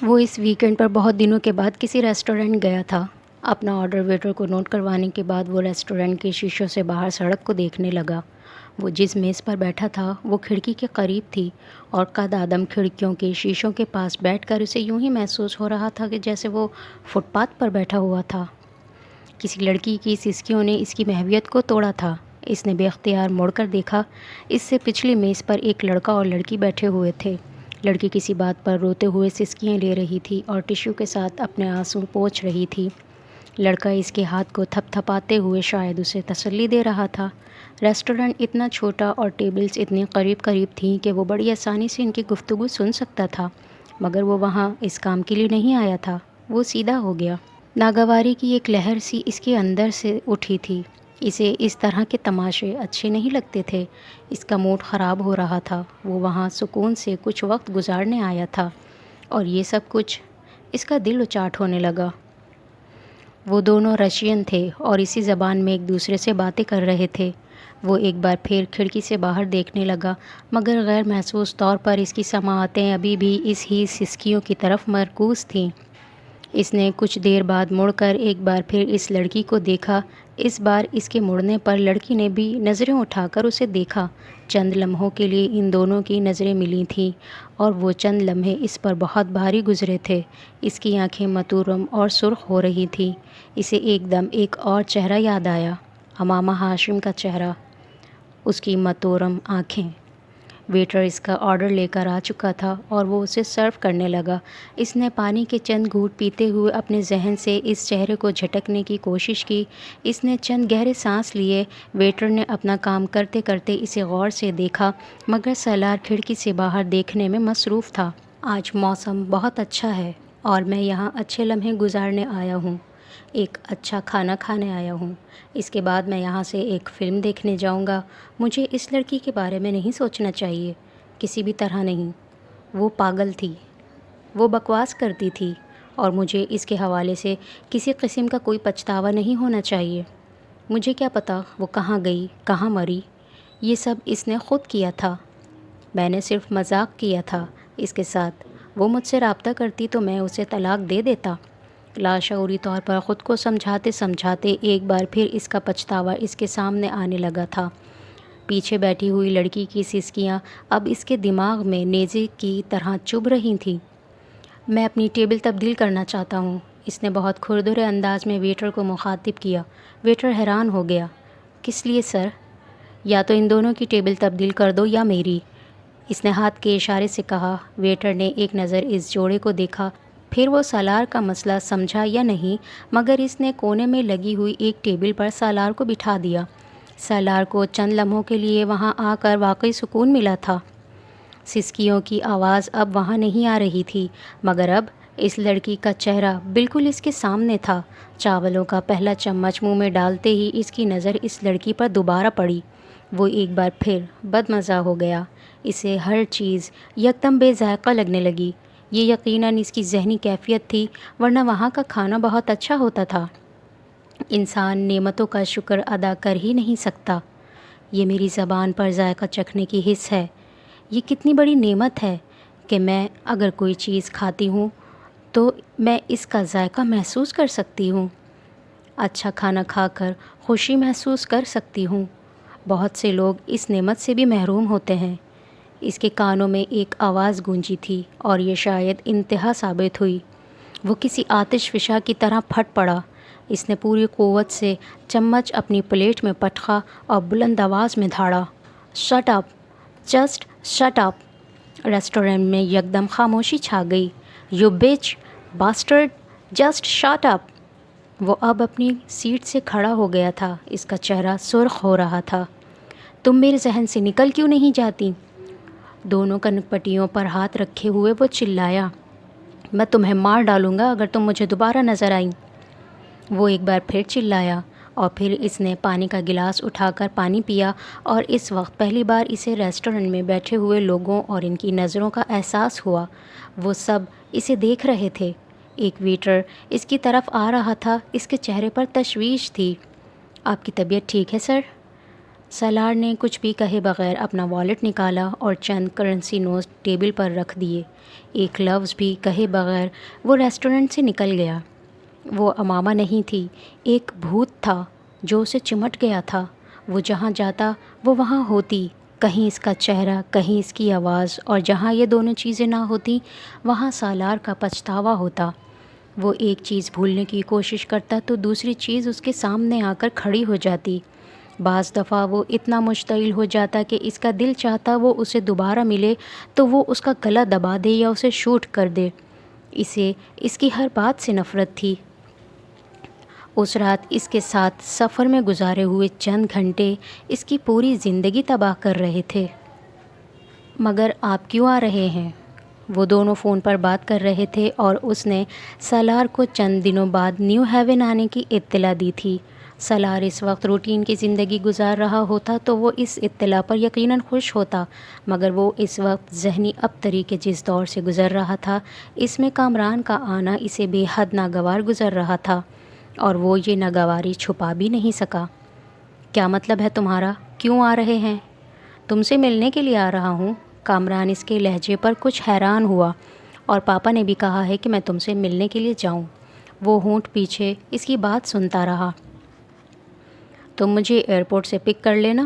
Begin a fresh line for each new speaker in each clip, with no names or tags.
وہ اس ویکینڈ پر بہت دنوں کے بعد کسی ریسٹورینٹ گیا تھا۔ اپنا آرڈر ویٹر کو نوٹ کروانے کے بعد وہ ریسٹورینٹ کے شیشوں سے باہر سڑک کو دیکھنے لگا۔ وہ جس میز پر بیٹھا تھا وہ کھڑکی کے قریب تھی اور قد آدم کھڑکیوں کے شیشوں کے پاس بیٹھ کر اسے یوں ہی محسوس ہو رہا تھا کہ جیسے وہ فٹ پاتھ پر بیٹھا ہوا تھا۔ کسی لڑکی کی سسکیوں نے اس کی محویت کو توڑا تھا۔ اس نے بے اختیار مڑ کر دیکھا۔ اس سے پچھلی میز پر ایک لڑکا اور لڑکی بیٹھے ہوئے تھے۔ لڑکی کسی بات پر روتے ہوئے سسکیاں لے رہی تھی اور ٹشو کے ساتھ اپنے آنسو پوچھ رہی تھی۔ لڑکا اس کے ہاتھ کو تھپ تھپاتے ہوئے شاید اسے تسلی دے رہا تھا۔ ریسٹورینٹ اتنا چھوٹا اور ٹیبلز اتنی قریب قریب تھیں کہ وہ بڑی آسانی سے ان کی گفتگو سن سکتا تھا، مگر وہ وہاں اس کام کے لیے نہیں آیا تھا۔ وہ سیدھا ہو گیا۔ ناگواری کی ایک لہر سی اس کے اندر سے اٹھی تھی۔ اسے اس طرح کے تماشے اچھے نہیں لگتے تھے۔ اس کا موڈ خراب ہو رہا تھا۔ وہ وہاں سکون سے کچھ وقت گزارنے آیا تھا اور یہ سب کچھ اس کا دل اچاٹ ہونے لگا۔ وہ دونوں رشین تھے اور اسی زبان میں ایک دوسرے سے باتیں کر رہے تھے۔ وہ ایک بار پھر کھڑکی سے باہر دیکھنے لگا، مگر غیر محسوس طور پر اس کی سماعتیں ابھی بھی اس ہی سسکیوں کی طرف مرکوز تھیں۔ اس نے کچھ دیر بعد مڑ کر ایک بار پھر اس لڑکی کو دیکھا۔ اس بار اس کے مڑنے پر لڑکی نے بھی نظریں اٹھا کر اسے دیکھا۔ چند لمحوں کے لیے ان دونوں کی نظریں ملی تھیں اور وہ چند لمحے اس پر بہت بھاری گزرے تھے۔ اس کی آنکھیں متورم اور سرخ ہو رہی تھیں۔ اسے ایک دم ایک اور چہرہ یاد آیا، امامہ ہاشم کا چہرہ، اس کی متورم آنکھیں۔ ویٹر اس کا آرڈر لے کر آ چکا تھا اور وہ اسے سرو کرنے لگا۔ اس نے پانی کے چند گھونٹ پیتے ہوئے اپنے ذہن سے اس چہرے کو جھٹکنے کی کوشش کی۔ اس نے چند گہرے سانس لیے۔ ویٹر نے اپنا کام کرتے کرتے اسے غور سے دیکھا، مگر سالار کھڑکی سے باہر دیکھنے میں مصروف تھا۔ آج موسم بہت اچھا ہے اور میں یہاں اچھے لمحے گزارنے آیا ہوں، ایک اچھا کھانا کھانے آیا ہوں۔ اس کے بعد میں یہاں سے ایک فلم دیکھنے جاؤں گا۔ مجھے اس لڑکی کے بارے میں نہیں سوچنا چاہیے، کسی بھی طرح نہیں۔ وہ پاگل تھی، وہ بکواس کرتی تھی اور مجھے اس کے حوالے سے کسی قسم کا کوئی پچھتاوا نہیں ہونا چاہیے۔ مجھے کیا پتہ وہ کہاں گئی، کہاں مری۔ یہ سب اس نے خود کیا تھا۔ میں نے صرف مذاق کیا تھا اس کے ساتھ۔ وہ مجھ سے رابطہ کرتی تو میں اسے طلاق دے دیتا۔ لاشعوری طور پر خود کو سمجھاتے سمجھاتے ایک بار پھر اس کا پچھتاوا اس کے سامنے آنے لگا تھا۔ پیچھے بیٹھی ہوئی لڑکی کی سسکیاں اب اس کے دماغ میں نیزے کی طرح چبھ رہی تھیں۔ میں اپنی ٹیبل تبدیل کرنا چاہتا ہوں، اس نے بہت کھردرے انداز میں ویٹر کو مخاطب کیا۔ ویٹر حیران ہو گیا۔ کس لیے سر؟ یا تو ان دونوں کی ٹیبل تبدیل کر دو یا میری، اس نے ہاتھ کے اشارے سے کہا۔ ویٹر نے ایک نظر اس جوڑے کو دیکھا، پھر وہ سالار کا مسئلہ سمجھا یا نہیں، مگر اس نے کونے میں لگی ہوئی ایک ٹیبل پر سالار کو بٹھا دیا۔ سالار کو چند لمحوں کے لیے وہاں آ کر واقعی سکون ملا تھا۔ سسکیوں کی آواز اب وہاں نہیں آ رہی تھی، مگر اب اس لڑکی کا چہرہ بالکل اس کے سامنے تھا۔ چاولوں کا پہلا چمچ منہ میں ڈالتے ہی اس کی نظر اس لڑکی پر دوبارہ پڑی۔ وہ ایک بار پھر بدمزہ ہو گیا۔ اسے ہر چیز یکدم بے ذائقہ لگنے لگی۔ یہ یقیناً اس کی ذہنی کیفیت تھی، ورنہ وہاں کا کھانا بہت اچھا ہوتا تھا۔ انسان نعمتوں کا شکر ادا کر ہی نہیں سکتا۔ یہ میری زبان پر ذائقہ چکھنے کی حس ہے۔ یہ کتنی بڑی نعمت ہے کہ میں اگر کوئی چیز کھاتی ہوں تو میں اس کا ذائقہ محسوس کر سکتی ہوں، اچھا کھانا کھا کر خوشی محسوس کر سکتی ہوں۔ بہت سے لوگ اس نعمت سے بھی محروم ہوتے ہیں۔ اس کے کانوں میں ایک آواز گونجی تھی اور یہ شاید انتہا ثابت ہوئی۔ وہ کسی آتش فشاں کی طرح پھٹ پڑا۔ اس نے پوری قوت سے چمچ اپنی پلیٹ میں پٹخا اور بلند آواز میں دھاڑا، shut up, just shut up. Restaurant میں یکدم خاموشی چھا گئی۔ یو بچ، باسٹرڈ، جسٹ شٹ اپ۔ وہ اب اپنی سیٹ سے کھڑا ہو گیا تھا۔ اس کا چہرہ سرخ ہو رہا تھا۔ تم میرے ذہن سے نکل کیوں نہیں جاتی؟ دونوں کنپٹیوں پر ہاتھ رکھے ہوئے وہ چلایا، میں تمہیں مار ڈالوں گا اگر تم مجھے دوبارہ نظر آئیں۔ وہ ایک بار پھر چلایا اور پھر اس نے پانی کا گلاس اٹھا کر پانی پیا، اور اس وقت پہلی بار اسے ریسٹورنٹ میں بیٹھے ہوئے لوگوں اور ان کی نظروں کا احساس ہوا۔ وہ سب اسے دیکھ رہے تھے۔ ایک ویٹر اس کی طرف آ رہا تھا۔ اس کے چہرے پر تشویش تھی۔ آپ کی طبیعت ٹھیک ہے سر؟ سالار نے کچھ بھی کہے بغیر اپنا والیٹ نکالا اور چند کرنسی نوٹ ٹیبل پر رکھ دیے۔ ایک لفظ بھی کہے بغیر وہ ریسٹورنٹ سے نکل گیا۔ وہ امامہ نہیں تھی، ایک بھوت تھا جو اسے چمٹ گیا تھا۔ وہ جہاں جاتا وہ وہاں ہوتی، کہیں اس کا چہرہ، کہیں اس کی آواز، اور جہاں یہ دونوں چیزیں نہ ہوتی وہاں سالار کا پچھتاوا ہوتا۔ وہ ایک چیز بھولنے کی کوشش کرتا تو دوسری چیز اس کے سامنے آ کر کھڑی ہو جاتی۔ بعض دفعہ وہ اتنا مشتعل ہو جاتا کہ اس کا دل چاہتا وہ اسے دوبارہ ملے تو وہ اس کا گلا دبا دے یا اسے شوٹ کر دے۔ اسے اس کی ہر بات سے نفرت تھی۔ اس رات اس کے ساتھ سفر میں گزارے ہوئے چند گھنٹے اس کی پوری زندگی تباہ کر رہے تھے۔ مگر آپ کیوں آ رہے ہیں؟ وہ دونوں فون پر بات کر رہے تھے اور اس نے سالار کو چند دنوں بعد نیو ہیون آنے کی اطلاع دی تھی۔ سالار اس وقت روٹین کی زندگی گزار رہا ہوتا تو وہ اس اطلاع پر یقیناً خوش ہوتا، مگر وہ اس وقت ذہنی ابتری کے جس دور سے گزر رہا تھا اس میں کامران کا آنا اسے بے حد ناگوار گزر رہا تھا، اور وہ یہ ناگواری چھپا بھی نہیں سکا۔ کیا مطلب ہے تمہارا؟ کیوں آ رہے ہیں؟ تم سے ملنے کے لیے آ رہا ہوں۔ کامران اس کے لہجے پر کچھ حیران ہوا۔ اور پاپا نے بھی کہا ہے کہ میں تم سے ملنے کے لیے جاؤں۔ وہ ہونٹ پیچھے اس کی بات سنتا رہا۔ تم مجھے ایئرپورٹ سے پک کر لینا،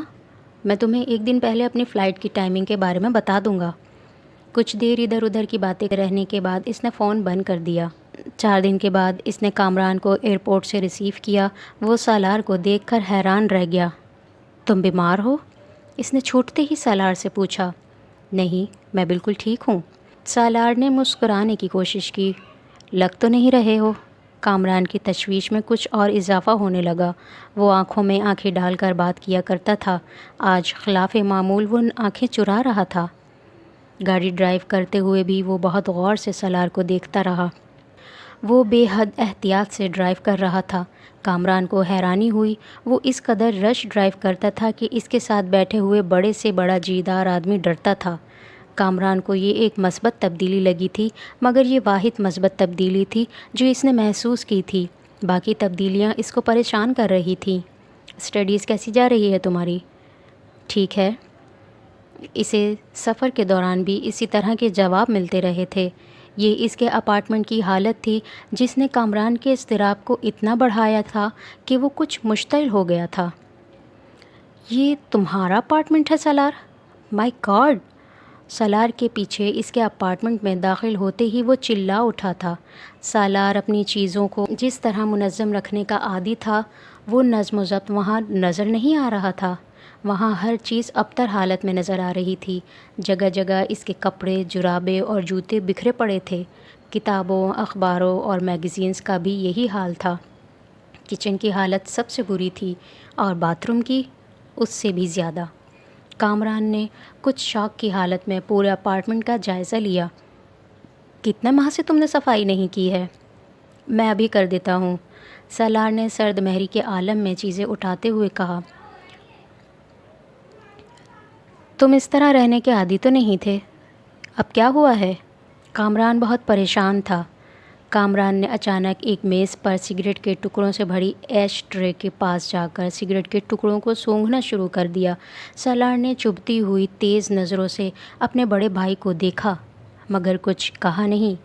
میں تمہیں ایک دن پہلے اپنی فلائٹ کی ٹائمنگ کے بارے میں بتا دوں گا۔ کچھ دیر ادھر ادھر کی باتیں رہنے کے بعد اس نے فون بند کر دیا۔ 4 دن کے بعد اس نے کامران کو ایئرپورٹ سے ریسیو کیا۔ وہ سالار کو دیکھ کر حیران رہ گیا۔ تم بیمار ہو؟ اس نے چھوٹتے ہی سالار سے پوچھا۔ نہیں، میں بالکل ٹھیک ہوں۔ سالار نے مسکرانے کی کوشش کی۔ لگ تو نہیں رہے ہو۔ کامران کی تشویش میں کچھ اور اضافہ ہونے لگا۔ وہ آنکھوں میں آنکھیں ڈال کر بات کیا کرتا تھا، آج خلاف معمول وہ آنکھیں چرا رہا تھا۔ گاڑی ڈرائیو کرتے ہوئے بھی وہ بہت غور سے سالار کو دیکھتا رہا۔ وہ بے حد احتیاط سے ڈرائیو کر رہا تھا۔ کامران کو حیرانی ہوئی، وہ اس قدر رش ڈرائیو کرتا تھا کہ اس کے ساتھ بیٹھے ہوئے بڑے سے بڑا جیدار آدمی ڈرتا تھا۔ کامران کو یہ ایک مثبت تبدیلی لگی تھی، مگر یہ واحد مثبت تبدیلی تھی جو اس نے محسوس کی تھی۔ باقی تبدیلیاں اس کو پریشان کر رہی تھیں۔ اسٹڈیز کیسی جا رہی ہے تمہاری؟ ٹھیک ہے۔ اسے سفر کے دوران بھی اسی طرح کے جواب ملتے رہے تھے۔ یہ اس کے اپارٹمنٹ کی حالت تھی جس نے کامران کے اضطراب کو اتنا بڑھایا تھا کہ وہ کچھ مشتعل ہو گیا تھا۔ یہ تمہارا اپارٹمنٹ ہے سالار؟ مائی گاڈ! سالار کے پیچھے اس کے اپارٹمنٹ میں داخل ہوتے ہی وہ چلا اٹھا تھا۔ سالار اپنی چیزوں کو جس طرح منظم رکھنے کا عادی تھا، وہ نظم و ضبط وہاں نظر نہیں آ رہا تھا۔ وہاں ہر چیز ابتر حالت میں نظر آ رہی تھی۔ جگہ جگہ اس کے کپڑے، جرابیں اور جوتے بکھرے پڑے تھے۔ کتابوں، اخباروں اور میگزینز کا بھی یہی حال تھا۔ کچن کی حالت سب سے بری تھی اور باتھ روم کی اس سے بھی زیادہ۔ کامران نے کچھ شوق کی حالت میں پورے اپارٹمنٹ کا جائزہ لیا۔ کتنے ماہ سے تم نے صفائی نہیں کی ہے؟ میں ابھی کر دیتا ہوں، سالار نے سرد مہری کے عالم میں چیزیں اٹھاتے ہوئے کہا۔ تم اس طرح رہنے کے عادی تو نہیں تھے، اب کیا ہوا ہے؟ کامران بہت پریشان تھا۔ کامران نے اچانک ایک میز پر سگریٹ کے ٹکڑوں سے بھری ایش ٹرے کے پاس جا کر سگریٹ کے ٹکڑوں کو سونگھنا شروع کر دیا۔ سالار نے چبھتی ہوئی تیز نظروں سے اپنے بڑے بھائی کو دیکھا، مگر کچھ کہا نہیں۔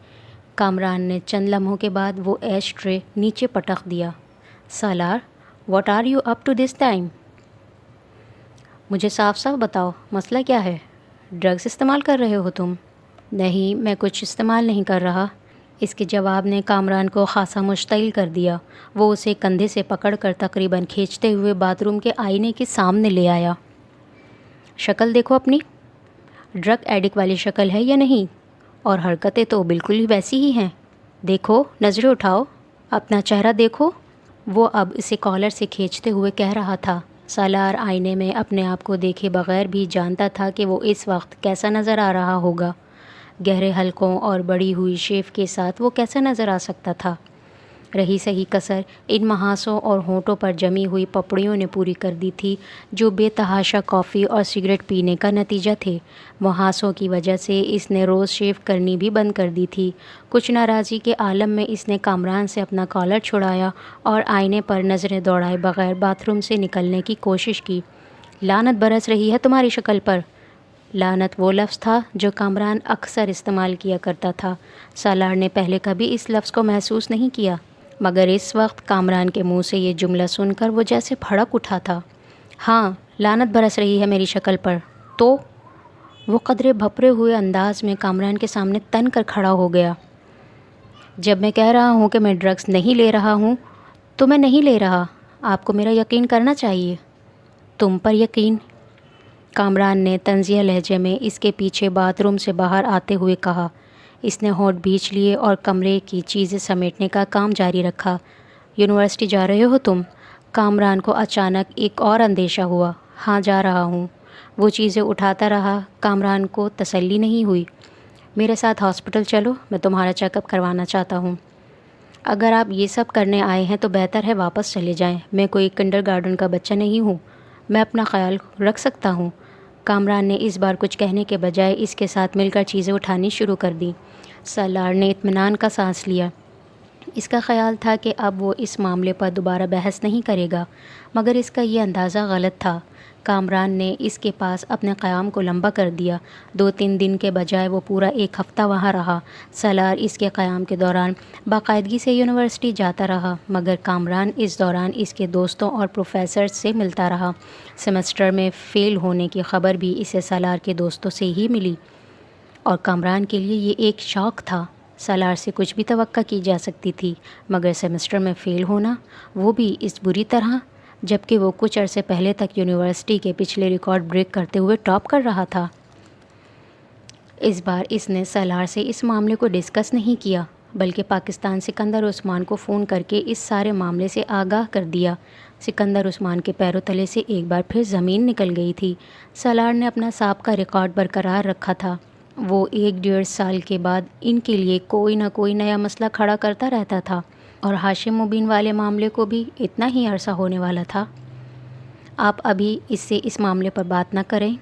کامران نے چند لمحوں کے بعد وہ ایش ٹرے نیچے پٹخ دیا۔ Salar, what are you up to this time? مجھے صاف صاف بتاؤ، مسئلہ کیا ہے؟ ڈرگز استعمال کر رہے ہو تم؟ نہیں، میں کچھ استعمال نہیں کر رہا۔ اس کے جواب نے کامران کو خاصا مشتعل کر دیا۔ وہ اسے کندھے سے پکڑ کر تقریباً کھینچتے ہوئے باتھ روم کے آئینے کے سامنے لے آیا۔ شکل دیکھو اپنی، ڈرگ ایڈکٹ والی شکل ہے یا نہیں؟ اور حرکتیں تو بالکل ہی ویسی ہی ہیں۔ دیکھو، نظریں اٹھاؤ، اپنا چہرہ دیکھو۔ وہ اب اسے کالر سے کھینچتے ہوئے کہہ رہا تھا۔ سالار آئینے میں اپنے آپ کو دیکھے بغیر بھی جانتا تھا کہ وہ اس وقت کیسا نظر آ رہا ہوگا۔ گہرے حلقوں اور بڑی ہوئی شیف کے ساتھ وہ کیسا نظر آ سکتا تھا؟ رہی سہی کسر ان محاسوں اور ہونٹوں پر جمی ہوئی پپڑیوں نے پوری کر دی تھی جو بے تحاشا کافی اور سگریٹ پینے کا نتیجہ تھے۔ محاسوں کی وجہ سے اس نے روز شیو کرنی بھی بند کر دی تھی۔ کچھ ناراضی کے عالم میں اس نے کامران سے اپنا کالر چھڑایا اور آئینے پر نظریں دوڑائے بغیر باتھ روم سے نکلنے کی کوشش کی، لعنت برس رہی ہے تمہاری شکل پر۔ لعنت وہ لفظ تھا جو کامران اکثر استعمال کیا کرتا تھا۔ سالار نے پہلے کبھی اس لفظ کو محسوس نہیں کیا، مگر اس وقت کامران کے منہ سے یہ جملہ سن کر وہ جیسے بھڑک اٹھا تھا۔ ہاں، لعنت برس رہی ہے میری شکل پر تو؟ وہ قدرے بھپرے ہوئے انداز میں کامران کے سامنے تن کر کھڑا ہو گیا۔ جب میں کہہ رہا ہوں کہ میں ڈرگس نہیں لے رہا ہوں تو میں نہیں لے رہا۔ آپ کو میرا یقین کرنا چاہیے۔ تم پر یقین؟ کامران نے طنزیہ لہجے میں اس کے پیچھے باتھ روم سے باہر آتے ہوئے کہا۔ اس نے ہونٹ بھینچ لیے اور کمرے کی چیزیں سمیٹنے کا کام جاری رکھا۔ یونیورسٹی جا رہے ہو تم؟ کامران کو اچانک ایک اور اندیشہ ہوا۔ ہاں، جا رہا ہوں۔ وہ چیزیں اٹھاتا رہا۔ کامران کو تسلی نہیں ہوئی۔ میرے ساتھ ہاسپٹل چلو، میں تمہارا چیک اپ کروانا چاہتا ہوں۔ اگر آپ یہ سب کرنے آئے ہیں تو بہتر ہے واپس چلے جائیں۔ میں کوئی کنڈر گارڈن کا بچہ نہیں ہوں، میں اپنا خیال رکھ سکتا ہوں۔ کامران نے اس بار کچھ کہنے کے بجائے اس کے ساتھ مل کر چیزیں اٹھانی شروع کر دیں۔ سالار نے اطمینان کا سانس لیا۔ اس کا خیال تھا کہ اب وہ اس معاملے پر دوبارہ بحث نہیں کرے گا، مگر اس کا یہ اندازہ غلط تھا۔ کامران نے اس کے پاس اپنے قیام کو لمبا کر دیا۔ 2-3 دن کے بجائے وہ پورا 1 ہفتہ وہاں رہا۔ سالار اس کے قیام کے دوران باقاعدگی سے یونیورسٹی جاتا رہا، مگر کامران اس دوران اس کے دوستوں اور پروفیسرز سے ملتا رہا۔ سیمسٹر میں فیل ہونے کی خبر بھی اسے سالار کے دوستوں سے ہی ملی، اور کامران کے لیے یہ ایک شوق تھا۔ سالار سے کچھ بھی توقع کی جا سکتی تھی، مگر سیمسٹر میں فیل ہونا، وہ بھی اس بری طرح، جبکہ وہ کچھ عرصے پہلے تک یونیورسٹی کے پچھلے ریکارڈ بریک کرتے ہوئے ٹاپ کر رہا تھا۔ اس بار اس نے سالار سے اس معاملے کو ڈسکس نہیں کیا، بلکہ پاکستان سکندر عثمان کو فون کر کے اس سارے معاملے سے آگاہ کر دیا۔ سکندر عثمان کے پیروں تلے سے ایک بار پھر زمین نکل گئی تھی۔ سالار نے اپنا سابقہ ریکارڈ برقرار رکھا تھا۔ وہ 1-1.5 سال کے بعد ان کے لیے کوئی نہ کوئی نیا مسئلہ کھڑا کرتا رہتا تھا، اور ہاشم مبین والے معاملے کو بھی اتنا ہی عرصہ ہونے والا تھا۔ آپ ابھی اس سے اس معاملے پر بات نہ کریں۔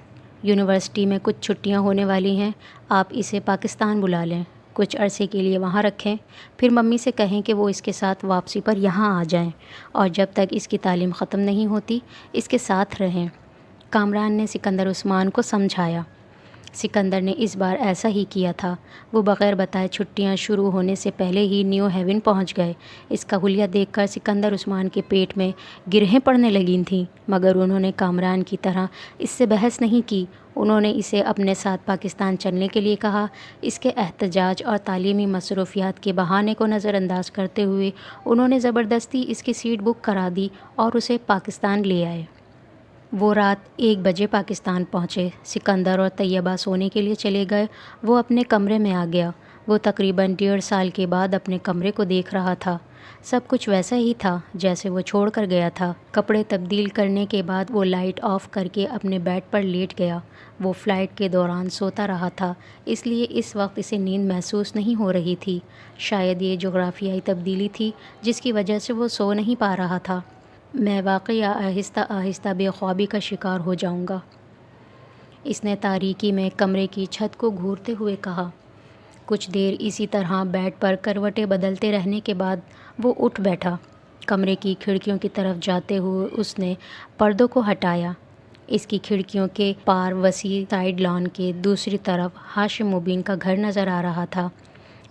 یونیورسٹی میں کچھ چھٹیاں ہونے والی ہیں، آپ اسے پاکستان بلا لیں، کچھ عرصے کے لیے وہاں رکھیں، پھر ممی سے کہیں کہ وہ اس کے ساتھ واپسی پر یہاں آ جائیں، اور جب تک اس کی تعلیم ختم نہیں ہوتی اس کے ساتھ رہیں۔ کامران نے سکندر عثمان کو سمجھایا۔ سکندر نے اس بار ایسا ہی کیا تھا۔ وہ بغیر بتائے چھٹیاں شروع ہونے سے پہلے ہی نیو ہیون پہنچ گئے۔ اس کا حلیہ دیکھ کر سکندر عثمان کے پیٹ میں گرہیں پڑنے لگی تھیں، مگر انہوں نے کامران کی طرح اس سے بحث نہیں کی۔ انہوں نے اسے اپنے ساتھ پاکستان چلنے کے لیے کہا۔ اس کے احتجاج اور تعلیمی مصروفیات کے بہانے کو نظر انداز کرتے ہوئے انہوں نے زبردستی اس کی سیٹ بک کرا دی اور اسے پاکستان لے آئے۔ وہ رات 1 بجے پاکستان پہنچے۔ سکندر اور طیبہ سونے کے لیے چلے گئے۔ وہ اپنے کمرے میں آ گیا۔ وہ تقریباً 1.5 سال کے بعد اپنے کمرے کو دیکھ رہا تھا۔ سب کچھ ویسا ہی تھا جیسے وہ چھوڑ کر گیا تھا۔ کپڑے تبدیل کرنے کے بعد وہ لائٹ آف کر کے اپنے بیڈ پر لیٹ گیا۔ وہ فلائٹ کے دوران سوتا رہا تھا، اس لیے اس وقت اسے نیند محسوس نہیں ہو رہی تھی۔ شاید یہ جغرافیائی تبدیلی تھی جس کی وجہ سے وہ سو نہیں پا رہا تھا۔ میں واقعی آہستہ آہستہ بے خوابی کا شکار ہو جاؤں گا، اس نے تاریکی میں کمرے کی چھت کو گھورتے ہوئے کہا۔ کچھ دیر اسی طرح بیڈ پر کروٹیں بدلتے رہنے کے بعد وہ اٹھ بیٹھا۔ کمرے کی کھڑکیوں کی طرف جاتے ہوئے اس نے پردوں کو ہٹایا۔ اس کی کھڑکیوں کے پار وسیع سائیڈ لان کے دوسری طرف ہاشم مبین کا گھر نظر آ رہا تھا۔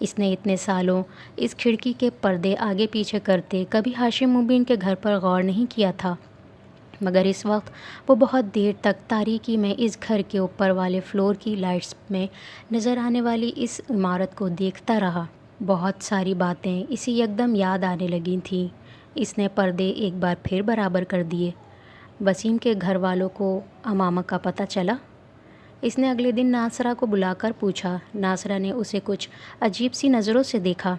اس نے اتنے سالوں اس کھڑکی کے پردے آگے پیچھے کرتے کبھی ہاشم مبین کے گھر پر غور نہیں کیا تھا، مگر اس وقت وہ بہت دیر تک تاریکی میں اس گھر کے اوپر والے فلور کی لائٹس میں نظر آنے والی اس عمارت کو دیکھتا رہا۔ بہت ساری باتیں اسے یکدم یاد آنے لگی تھیں۔ اس نے پردے ایک بار پھر برابر کر دیے۔ وسیم کے گھر والوں کو امامہ کا پتہ چلا؟ اس نے اگلے دن ناصرہ کو بلا کر پوچھا۔ ناصرہ نے اسے کچھ عجیب سی نظروں سے دیکھا۔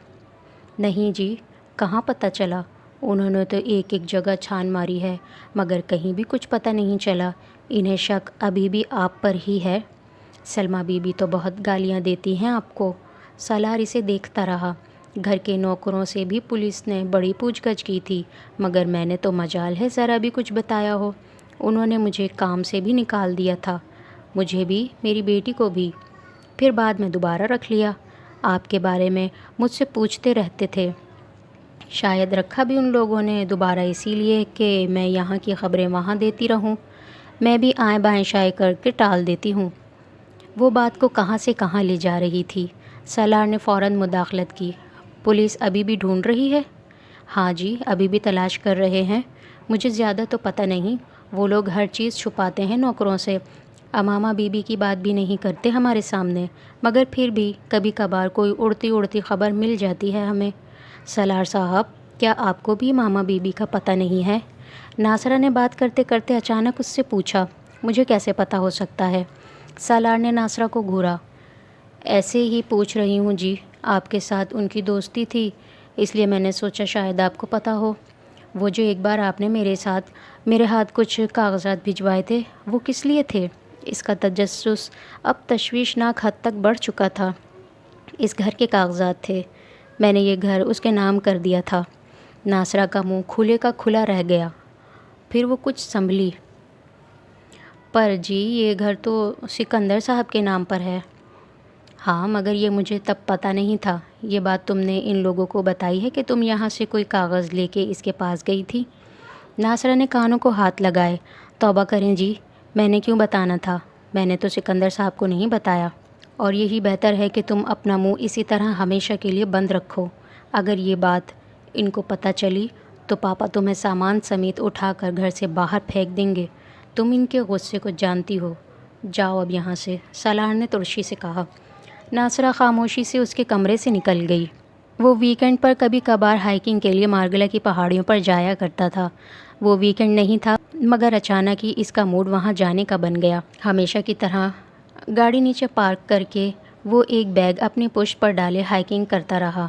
نہیں جی، کہاں پتہ چلا؟ انہوں نے تو ایک جگہ چھان ماری ہے، مگر کہیں بھی کچھ پتہ نہیں چلا۔ انہیں شک ابھی بھی آپ پر ہی ہے۔ سلمہ بی بی تو بہت گالیاں دیتی ہیں آپ کو۔ سالار اسے دیکھتا رہا۔ گھر کے نوکروں سے بھی پولیس نے بڑی پوچھ گچھ کی تھی، مگر میں نے تو مجال ہے ذرا بھی کچھ بتایا ہو۔ انہوں نے مجھے کام سے بھی نکال دیا تھا، مجھے بھی، میری بیٹی کو بھی، پھر بعد میں دوبارہ رکھ لیا۔ آپ کے بارے میں مجھ سے پوچھتے رہتے تھے۔ شاید رکھا بھی ان لوگوں نے دوبارہ اسی لیے کہ میں یہاں کی خبریں وہاں دیتی رہوں۔ میں بھی آئیں بائیں شائع کر کے ٹال دیتی ہوں۔ وہ بات کو کہاں سے کہاں لے جا رہی تھی۔ سالار نے فوراً مداخلت کی۔ پولیس ابھی بھی ڈھونڈ رہی ہے؟ ہاں جی، ابھی بھی تلاش کر رہے ہیں۔ مجھے زیادہ تو پتہ نہیں، وہ لوگ ہر چیز چھپاتے ہیں نوکروں سے، امامہ بی بی کی بات بھی نہیں کرتے ہمارے سامنے، مگر پھر بھی کبھی کبھار کوئی اڑتی اڑتی خبر مل جاتی ہے ہمیں۔ سالار صاحب، کیا آپ کو بھی امامہ بی بی کا پتہ نہیں ہے؟ ناصرہ نے بات کرتے کرتے اچانک اس سے پوچھا۔ مجھے کیسے پتہ ہو سکتا ہے؟ سالار نے ناصرہ کو گھورا۔ ایسے ہی پوچھ رہی ہوں جی، آپ کے ساتھ ان کی دوستی تھی، اس لیے میں نے سوچا شاید آپ کو پتہ ہو۔ وہ جو ایک بار آپ نے میرے ہاتھ کچھ کاغذات بھجوائے تھے، وہ کس لیے تھے؟ اس کا تجسس اب تشویشناک حد تک بڑھ چکا تھا۔ اس گھر کے کاغذات تھے، میں نے یہ گھر اس کے نام کر دیا تھا۔ ناصرہ کا منہ کھلے کا کھلا رہ گیا، پھر وہ کچھ سنبھلی۔ پر جی، یہ گھر تو سکندر صاحب کے نام پر ہے۔ ہاں، مگر یہ مجھے تب پتہ نہیں تھا۔ یہ بات تم نے ان لوگوں کو بتائی ہے کہ تم یہاں سے کوئی کاغذ لے کے اس کے پاس گئی تھی؟ ناصرہ نے کانوں کو ہاتھ لگائے۔ توبہ کریں جی، میں نے کیوں بتانا تھا؟ میں نے تو سکندر صاحب کو نہیں بتایا، اور یہی بہتر ہے کہ تم اپنا منہ اسی طرح ہمیشہ کے لیے بند رکھو۔ اگر یہ بات ان کو پتہ چلی تو پاپا تمہیں سامان سمیت اٹھا کر گھر سے باہر پھینک دیں گے۔ تم ان کے غصے کو جانتی ہو۔ جاؤ اب یہاں سے، سالار نے ترشی سے کہا۔ ناصرہ خاموشی سے اس کے کمرے سے نکل گئی۔ وہ ویکنڈ پر کبھی کبھار ہائیکنگ کے لیے مارگلہ کی پہاڑیوں پر جایا کرتا تھا۔ وہ ویکنڈ نہیں تھا، مگر اچانک ہی اس کا موڈ وہاں جانے کا بن گیا۔ ہمیشہ کی طرح گاڑی نیچے پارک کر کے وہ ایک بیگ اپنی پشت پر ڈالے ہائیکنگ کرتا رہا۔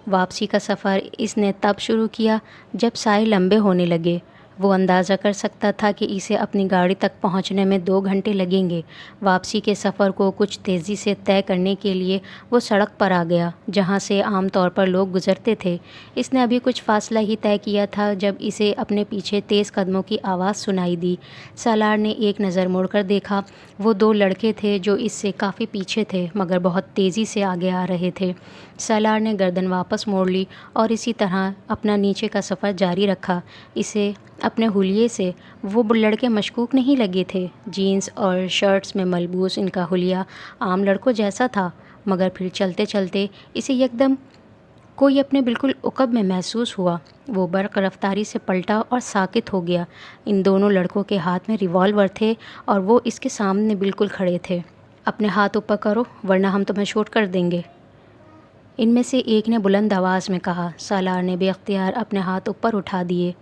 واپسی کا سفر اس نے تب شروع کیا جب سائے لمبے ہونے لگے۔ وہ اندازہ کر سکتا تھا کہ اسے اپنی گاڑی تک پہنچنے میں 2 گھنٹے لگیں گے۔ واپسی کے سفر کو کچھ تیزی سے طے کرنے کے لیے وہ سڑک پر آ گیا جہاں سے عام طور پر لوگ گزرتے تھے۔ اس نے ابھی کچھ فاصلہ ہی طے کیا تھا جب اسے اپنے پیچھے تیز قدموں کی آواز سنائی دی۔ سالار نے ایک نظر مڑ کر دیکھا۔ وہ 2 لڑکے تھے جو اس سے کافی پیچھے تھے مگر بہت تیزی سے آگے آ رہے تھے۔ سالار نے گردن واپس موڑ لی اور اسی طرح اپنا نیچے کا سفر جاری رکھا۔ اسے اپنے حلیے سے وہ لڑکے مشکوک نہیں لگے تھے۔ جینز اور شرٹس میں ملبوس ان کا حلیہ عام لڑکوں جیسا تھا، مگر پھر چلتے چلتے اسے یکدم کوئی اپنے بالکل عقب میں محسوس ہوا۔ وہ برق رفتاری سے پلٹا اور ساکت ہو گیا۔ ان دونوں لڑکوں کے ہاتھ میں ریوالور تھے اور وہ اس کے سامنے بالکل کھڑے تھے۔ اپنے ہاتھ اوپر کرو ورنہ ہم تمہیں شوٹ کر دیں گے، ان میں سے ایک نے بلند آواز میں کہا۔ سالار نے بے اختیار اپنے ہاتھ اوپر اٹھا دیے۔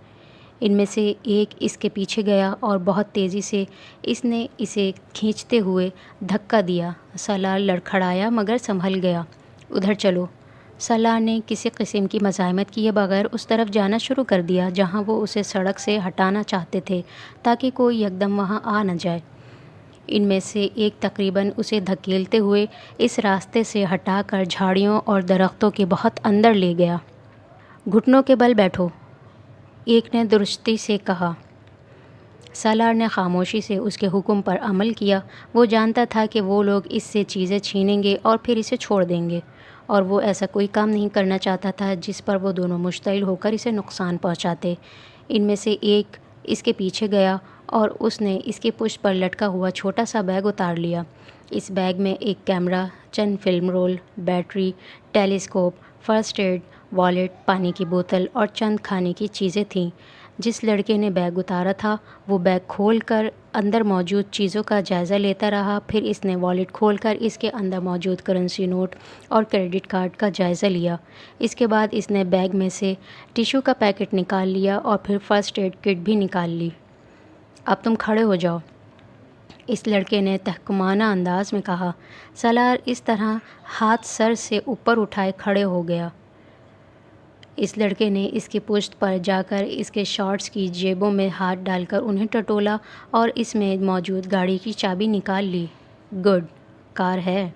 ان میں سے ایک اس کے پیچھے گیا اور بہت تیزی سے اس نے اسے کھینچتے ہوئے دھکا دیا۔ سالار لڑکھڑایا مگر سنبھل گیا۔ ادھر چلو۔ سالار نے کسی قسم کی مزاحمت کیے بغیر اس طرف جانا شروع کر دیا جہاں وہ اسے سڑک سے ہٹانا چاہتے تھے تاکہ کوئی یکدم وہاں آ نہ جائے۔ ان میں سے ایک تقریباً اسے دھکیلتے ہوئے اس راستے سے ہٹا کر جھاڑیوں اور درختوں کے بہت اندر لے گیا۔ گھٹنوں کے بل بیٹھو، ایک نے درستی سے کہا۔ سالار نے خاموشی سے اس کے حکم پر عمل کیا۔ وہ جانتا تھا کہ وہ لوگ اس سے چیزیں چھینیں گے اور پھر اسے چھوڑ دیں گے، اور وہ ایسا کوئی کام نہیں کرنا چاہتا تھا جس پر وہ دونوں مشتعل ہو کر اسے نقصان پہنچاتے۔ ان میں سے ایک اس کے پیچھے گیا اور اس نے اس کی پشت پر لٹکا ہوا چھوٹا سا بیگ اتار لیا۔ اس بیگ میں ایک کیمرہ، چند film roll, battery, telescope, first aid, wallet, پانی کی بوتل اور چند کھانے کی چیزیں تھیں۔ جس لڑکے نے بیگ اتارا تھا وہ بیگ کھول کر اندر موجود چیزوں کا جائزہ لیتا رہا۔ پھر اس نے والیٹ کھول کر اس کے اندر موجود کرنسی نوٹ اور کریڈٹ کارڈ کا جائزہ لیا۔ اس کے بعد اس نے بیگ میں سے ٹیشو کا پیکٹ نکال لیا اور پھر فرسٹ ایڈ کٹ بھی نکال لی۔ اب تم کھڑے ہو جاؤ، اس لڑکے نے تحکمانہ انداز میں کہا۔ سالار اس طرح ہاتھ سر سے اوپر اٹھائے کھڑے ہو گیا۔ اس لڑکے نے اس کی پشت پر جا کر اس کے شارٹس کی جیبوں میں ہاتھ ڈال کر انہیں ٹٹولا اور اس میں موجود گاڑی کی چابی نکال لی۔ گڈ، کار ہے؟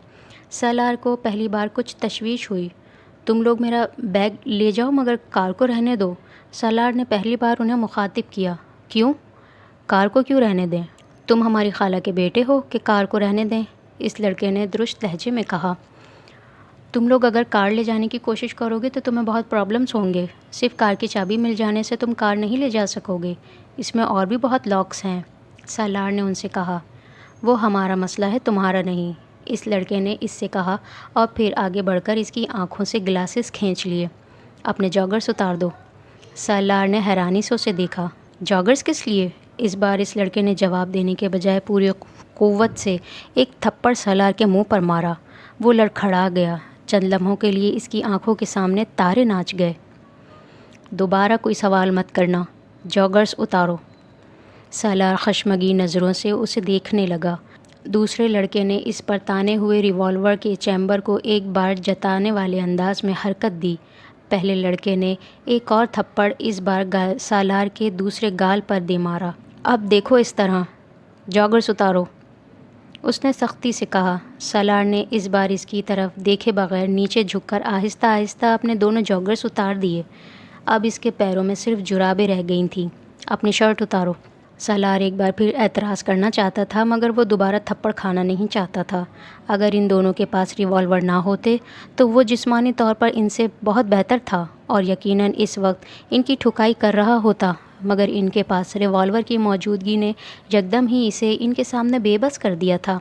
سالار کو پہلی بار کچھ تشویش ہوئی۔ تم لوگ میرا بیگ لے جاؤ مگر کار کو رہنے دو۔ سالار نے پہلی بار انہیں مخاطب کیا۔ کیوں؟ کار کو کیوں رہنے دیں؟ تم ہماری خالہ کے بیٹے ہو کہ کار کو رہنے دیں؟ اس لڑکے نے درست لہجے میں کہا۔ تم لوگ اگر کار لے جانے کی کوشش کرو گے تو تمہیں بہت پرابلمس ہوں گے۔ صرف کار کی چابی مل جانے سے تم کار نہیں لے جا سکو گے، اس میں اور بھی بہت لاکس ہیں۔ سالار نے ان سے کہا، وہ ہمارا مسئلہ ہے، تمہارا نہیں۔ اس لڑکے نے اس سے کہا اور پھر آگے بڑھ کر اس کی آنکھوں سے گلاسز کھینچ لیے۔ اپنے جاگرس اتار دو۔ سالار نے حیرانی سے اسے دیکھا۔ جاگرس کس لیے؟ اس بار اس لڑکے نے جواب دینے کے بجائے پوری قوت سے ایک تھپڑ سالار کے منہ پر مارا۔ وہ لڑکھڑا گیا۔ چند لمحوں کے لیے اس کی آنکھوں کے سامنے تارے ناچ گئے۔ دوبارہ کوئی سوال مت کرنا، جاگرس اتارو۔ سالار خشمگین نظروں سے اسے دیکھنے لگا۔ دوسرے لڑکے نے اس پر تانے ہوئے ریوالور کے چیمبر کو ایک بار جتانے والے انداز میں حرکت دی۔ پہلے لڑکے نے ایک اور تھپڑ اس بار سالار کے دوسرے گال پر دے مارا۔ اب دیکھو اس طرح، جاگرس اتارو، اس نے سختی سے کہا۔ سالار نے اس بار اس کی طرف دیکھے بغیر نیچے جھک کر آہستہ آہستہ اپنے دونوں جاگرس اتار دیے۔ اب اس کے پیروں میں صرف جرابیں رہ گئی تھیں۔ اپنی شرٹ اتارو۔ سالار ایک بار پھر اعتراض کرنا چاہتا تھا مگر وہ دوبارہ تھپڑ کھانا نہیں چاہتا تھا۔ اگر ان دونوں کے پاس ریوالور نہ ہوتے تو وہ جسمانی طور پر ان سے بہت بہتر تھا اور یقیناً اس وقت ان کی ٹھکائی کر رہا ہوتا، مگر ان کے پاس ریوالور کی موجودگی نے یکدم ہی اسے ان کے سامنے بے بس کر دیا تھا۔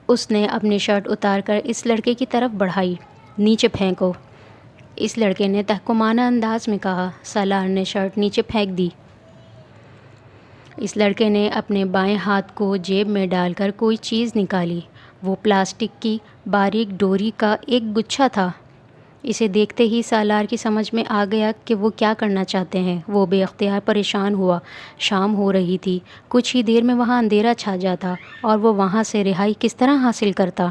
اس نے اپنی شرٹ اتار کر اس لڑکے کی طرف بڑھائی۔ نیچے پھینکو، اس لڑکے نے تحکمانہ انداز میں کہا۔ سالار نے شرٹ نیچے پھینک دی۔ اس لڑکے نے اپنے بائیں ہاتھ کو جیب میں ڈال کر کوئی چیز نکالی۔ وہ پلاسٹک کی باریک ڈوری کا ایک گچھا تھا۔ اسے دیکھتے ہی سالار کی سمجھ میں آ گیا کہ وہ کیا کرنا چاہتے ہیں۔ وہ بے اختیار پریشان ہوا۔ شام ہو رہی تھی۔ کچھ ہی دیر میں وہاں اندھیرا چھا جاتا اور وہ وہاں سے رہائی کس طرح حاصل کرتا؟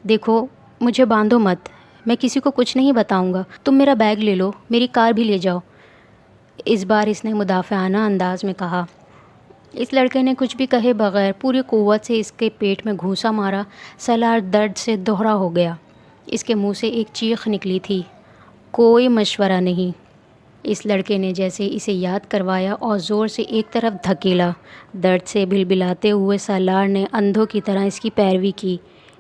دیکھو، مجھے باندھو مت، میں کسی کو کچھ نہیں بتاؤں گا۔ تم میرا بیگ لے لو، میری کار بھی لے جاؤ۔ اس بار اس نے مدافعانہ انداز میں کہا۔ اس لڑکے نے کچھ بھی کہے بغیر پوری قوت سے اس کے پیٹ میں گھونسا مارا۔ سالار درد سے دوہرا ہو گیا۔ اس کے منہ سے ایک چیخ نکلی تھی، کوئی مشورہ نہیں۔ اس لڑکے نے جیسے اسے یاد کروایا اور زور سے ایک طرف دھکیلا۔ درد سے بلبلاتے ہوئے سالار نے اندھوں کی طرح اس کی پیروی کی۔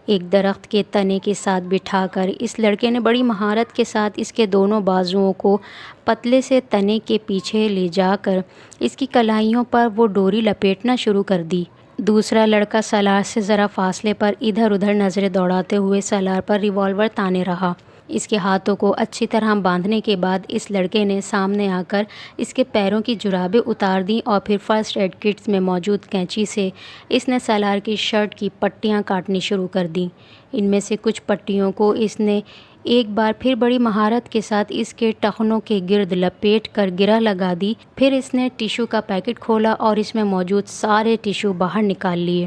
ایک درخت کے تنے کے ساتھ بٹھا کر اس لڑکے نے بڑی مہارت کے ساتھ اس کے دونوں بازوؤں کو پتلے سے تنے کے پیچھے لے جا کر اس کی کلائیوں پر وہ ڈوری لپیٹنا شروع کر دی۔ دوسرا لڑکا سالار سے ذرا فاصلے پر ادھر ادھر نظریں دوڑاتے ہوئے سالار پر ریوالور تانے رہا۔ اس کے ہاتھوں کو اچھی طرح باندھنے کے بعد اس لڑکے نے سامنے آ کر اس کے پیروں کی جرابیں اتار دیں اور پھر فرسٹ ایڈ کٹس میں موجود کینچی سے اس نے سالار کی شرٹ کی پٹیاں کاٹنی شروع کر دیں۔ ان میں سے کچھ پٹیوں کو اس نے ایک بار پھر بڑی مہارت کے ساتھ اس کے ٹخنوں کے گرد لپیٹ کر گرہ لگا دی۔ پھر اس نے ٹیشو کا پیکٹ کھولا اور اس میں موجود سارے ٹیشو باہر نکال لیے۔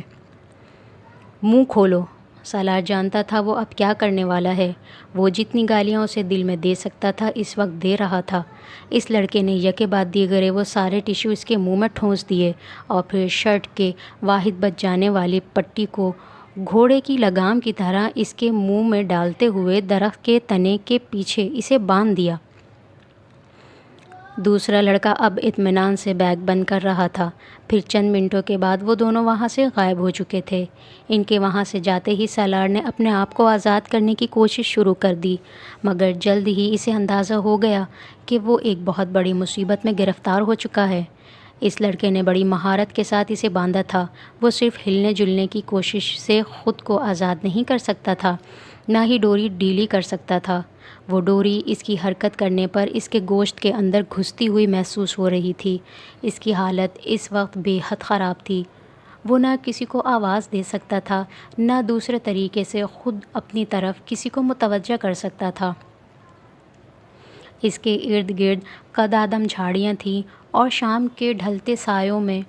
منہ کھولو۔ سالار جانتا تھا وہ اب کیا کرنے والا ہے۔ وہ جتنی گالیاں اسے دل میں دے سکتا تھا اس وقت دے رہا تھا۔ اس لڑکے نے یکے بعد دیگرے وہ سارے ٹیشو اس کے منہ میں ٹھونس دیے اور پھر شرٹ کے واحد بچ جانے والی پٹی کو گھوڑے کی لگام کی طرح اس کے منہ میں ڈالتے ہوئے درخت کے تنے کے پیچھے اسے باندھ دیا۔ دوسرا لڑکا اب اطمینان سے بیگ بند کر رہا تھا۔ پھر چند منٹوں کے بعد وہ دونوں وہاں سے غائب ہو چکے تھے۔ ان کے وہاں سے جاتے ہی سالار نے اپنے آپ کو آزاد کرنے کی کوشش شروع کر دی، مگر جلد ہی اسے اندازہ ہو گیا کہ وہ ایک بہت بڑی مصیبت میں گرفتار ہو چکا ہے۔ اس لڑکے نے بڑی مہارت کے ساتھ اسے باندھا تھا۔ وہ صرف ہلنے جلنے کی کوشش سے خود کو آزاد نہیں کر سکتا تھا، نہ ہی ڈوری ڈھیلی کر سکتا تھا۔ وہ ڈوری اس کی حرکت کرنے پر اس کے گوشت کے اندر گھستی ہوئی محسوس ہو رہی تھی۔ اس کی حالت اس وقت بے حد خراب تھی۔ وہ نہ کسی کو آواز دے سکتا تھا، نہ دوسرے طریقے سے خود اپنی طرف کسی کو متوجہ کر سکتا تھا۔ اس کے ارد گرد قدادم جھاڑیاں تھیں اور شام کے ڈھلتے سایوں میں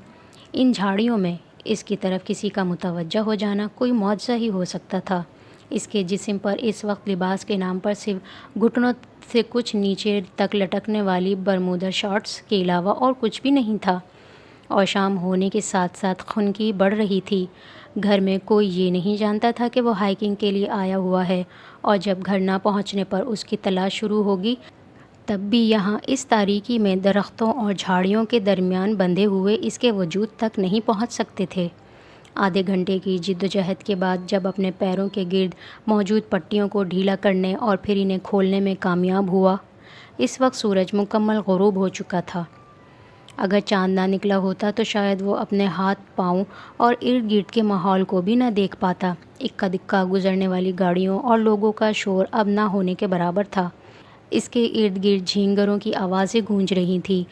ان جھاڑیوں میں اس کی طرف کسی کا متوجہ ہو جانا کوئی معجزہ ہی ہو سکتا تھا۔ اس کے جسم پر اس وقت لباس کے نام پر صرف گھٹنوں سے کچھ نیچے تک لٹکنے والی برمودا شارٹس کے علاوہ اور کچھ بھی نہیں تھا، اور شام ہونے کے ساتھ ساتھ خنکی بڑھ رہی تھی۔ گھر میں کوئی یہ نہیں جانتا تھا کہ وہ ہائیکنگ کے لیے آیا ہوا ہے، اور جب گھر نہ پہنچنے پر اس کی تلاش شروع ہوگی تب بھی یہاں اس تاریکی میں درختوں اور جھاڑیوں کے درمیان بندھے ہوئے اس کے وجود تک نہیں پہنچ سکتے تھے۔ آدھے گھنٹے کی جدوجہد کے بعد جب اپنے پیروں کے گرد موجود پٹیوں کو ڈھیلا کرنے اور پھر انہیں کھولنے میں کامیاب ہوا، اس وقت سورج مکمل غروب ہو چکا تھا۔ اگر چاند نہ نکلا ہوتا تو شاید وہ اپنے ہاتھ پاؤں اور ارد گرد کے ماحول کو بھی نہ دیکھ پاتا۔ اکا دکا گزرنے والی گاڑیوں اور لوگوں کا شور اب نہ ہونے کے برابر تھا۔ اس کے ارد گرد جھینگروں کی آوازیں گونج رہی تھیں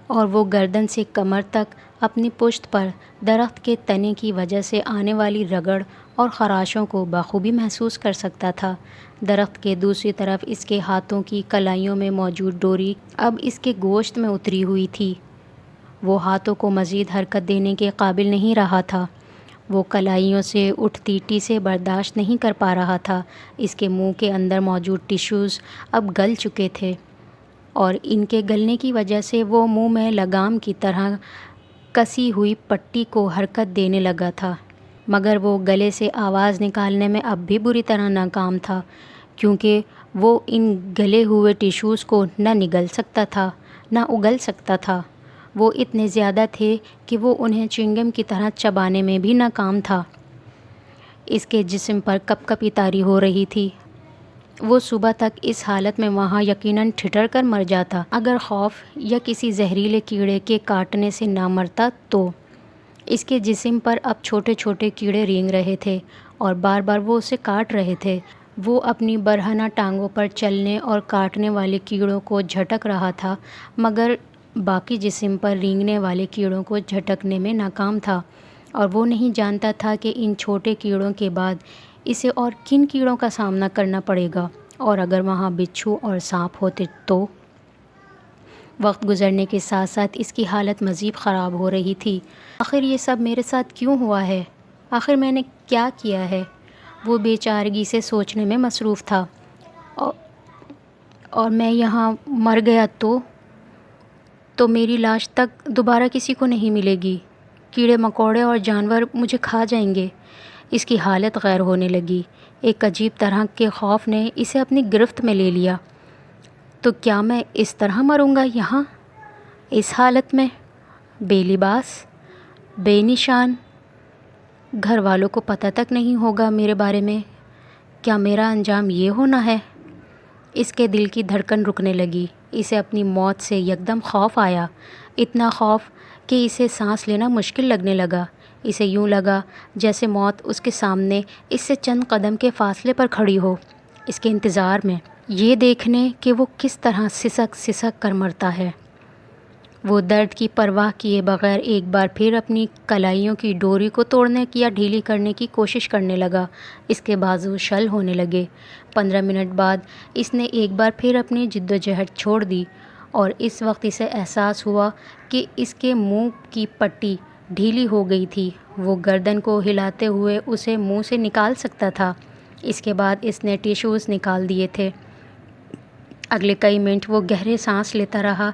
اور وہ گردن سے کمر تک اپنی پشت پر درخت کے تنے کی وجہ سے آنے والی رگڑ اور خراشوں کو بخوبی محسوس کر سکتا تھا۔ درخت کے دوسری طرف اس کے ہاتھوں کی کلائیوں میں موجود ڈوری اب اس کے گوشت میں اتری ہوئی تھی۔ وہ ہاتھوں کو مزید حرکت دینے کے قابل نہیں رہا تھا۔ وہ کلائیوں سے اٹھتی ٹیسیں برداشت نہیں کر پا رہا تھا۔ اس کے منہ کے اندر موجود ٹشوز اب گل چکے تھے اور ان کے گلنے کی وجہ سے وہ منہ میں لگام کی طرح کسی ہوئی پٹی کو حرکت دینے لگا تھا، مگر وہ گلے سے آواز نکالنے میں اب بھی بری طرح ناکام تھا، کیونکہ وہ ان گلے ہوئے ٹشوز کو نہ نگل سکتا تھا نہ اگل سکتا تھا۔ وہ اتنے زیادہ تھے کہ وہ انہیں چنگم کی طرح چبانے میں بھی ناکام تھا۔ اس کے جسم پر کپ کپی طاری ہو رہی تھی۔ وہ صبح تک اس حالت میں وہاں یقیناً ٹھٹر کر مر جاتا اگر خوف یا کسی زہریلے کیڑے کے کاٹنے سے نہ مرتا تو۔ اس کے جسم پر اب چھوٹے چھوٹے کیڑے رینگ رہے تھے اور بار بار وہ اسے کاٹ رہے تھے۔ وہ اپنی برہنہ ٹانگوں پر چلنے اور کاٹنے والے کیڑوں کو جھٹک رہا تھا، مگر باقی جسم پر رینگنے والے کیڑوں کو جھٹکنے میں ناکام تھا، اور وہ نہیں جانتا تھا کہ ان چھوٹے کیڑوں کے بعد اسے اور کن کیڑوں کا سامنا کرنا پڑے گا، اور اگر وہاں بچھو اور سانپ ہوتے تو۔ وقت گزرنے کے ساتھ ساتھ اس کی حالت مزید خراب ہو رہی تھی۔ آخر یہ سب میرے ساتھ کیوں ہوا ہے؟ آخر میں نے کیا کیا ہے؟ وہ بے چارگی سے سوچنے میں مصروف تھا۔ اور میں یہاں مر گیا تو میری لاش تک دوبارہ کسی کو نہیں ملے گی۔ کیڑے مکوڑے اور جانور مجھے کھا جائیں گے۔ اس کی حالت غیر ہونے لگی۔ ایک عجیب طرح کے خوف نے اسے اپنی گرفت میں لے لیا۔ تو کیا میں اس طرح مروں گا یہاں، اس حالت میں، بے لباس، بے نشان؟ گھر والوں کو پتہ تک نہیں ہوگا میرے بارے میں؟ کیا میرا انجام یہ ہونا ہے؟ اس کے دل کی دھڑکن رکنے لگی۔ اسے اپنی موت سے یکدم خوف آیا، اتنا خوف کہ اسے سانس لینا مشکل لگنے لگا۔ اسے یوں لگا جیسے موت اس کے سامنے اس سے چند قدم کے فاصلے پر کھڑی ہو، اس کے انتظار میں، یہ دیکھنے کہ وہ کس طرح سسک سسک کر مرتا ہے۔ وہ درد کی پرواہ کیے بغیر ایک بار پھر اپنی کلائیوں کی ڈوری کو توڑنے یا ڈھیلی کرنے کی کوشش کرنے لگا۔ اس کے بازو شل ہونے لگے۔ 15 منٹ بعد اس نے ایک بار پھر اپنی جدوجہد چھوڑ دی، اور اس وقت اسے احساس ہوا کہ اس کے منہ کی پٹی ڈھیلی ہو گئی تھی۔ وہ گردن کو ہلاتے ہوئے اسے منہ سے نکال سکتا تھا۔ اس کے بعد اس نے ٹیشوز نکال دیے تھے۔ اگلے کئی منٹ وہ گہرے سانس لیتا رہا،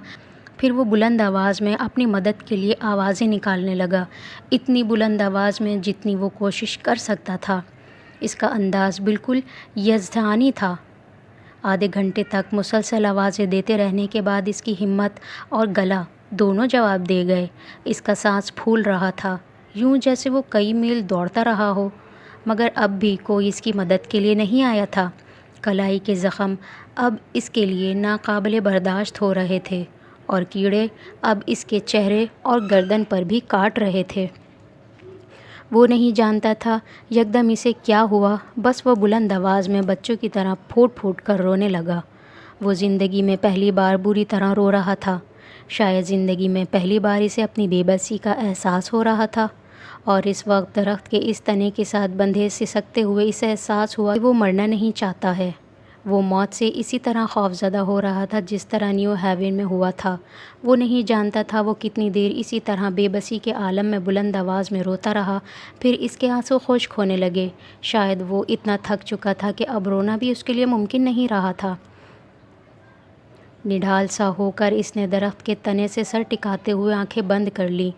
پھر وہ بلند آواز میں اپنی مدد کے لیے آوازیں نکالنے لگا، اتنی بلند آواز میں جتنی وہ کوشش کر سکتا تھا۔ اس کا انداز بالکل یزدانی تھا۔ آدھے گھنٹے تک مسلسل آوازیں دیتے رہنے کے بعد اس کی ہمت اور گلا دونوں جواب دے گئے۔ اس کا سانس پھول رہا تھا، یوں جیسے وہ کئی میل دوڑتا رہا ہو، مگر اب بھی کوئی اس کی مدد کے لیے نہیں آیا تھا۔ کلائی کے زخم اب اس کے لیے ناقابل برداشت ہو رہے تھے، اور کیڑے اب اس کے چہرے اور گردن پر بھی کاٹ رہے تھے۔ وہ نہیں جانتا تھا یکدم اسے کیا ہوا، بس وہ بلند آواز میں بچوں کی طرح پھوٹ پھوٹ کر رونے لگا۔ وہ زندگی میں پہلی بار بری طرح رو رہا تھا۔ شاید زندگی میں پہلی بار اسے اپنی بے بسی کا احساس ہو رہا تھا، اور اس وقت درخت کے اس تنے کے ساتھ بندھے سسکتے ہوئے اسے احساس ہوا کہ وہ مرنا نہیں چاہتا ہے۔ وہ موت سے اسی طرح خوفزدہ ہو رہا تھا جس طرح نیو ہیون میں ہوا تھا۔ وہ نہیں جانتا تھا وہ کتنی دیر اسی طرح بے بسی کے عالم میں بلند آواز میں روتا رہا، پھر اس کے آنسو خشک ہونے لگے۔ شاید وہ اتنا تھک چکا تھا کہ اب رونا بھی اس کے لیے ممکن نہیں رہا تھا۔ نڈھال سا ہو کر اس نے درخت کے تنے سے سر ٹکاتے ہوئے آنکھیں بند کر لیں۔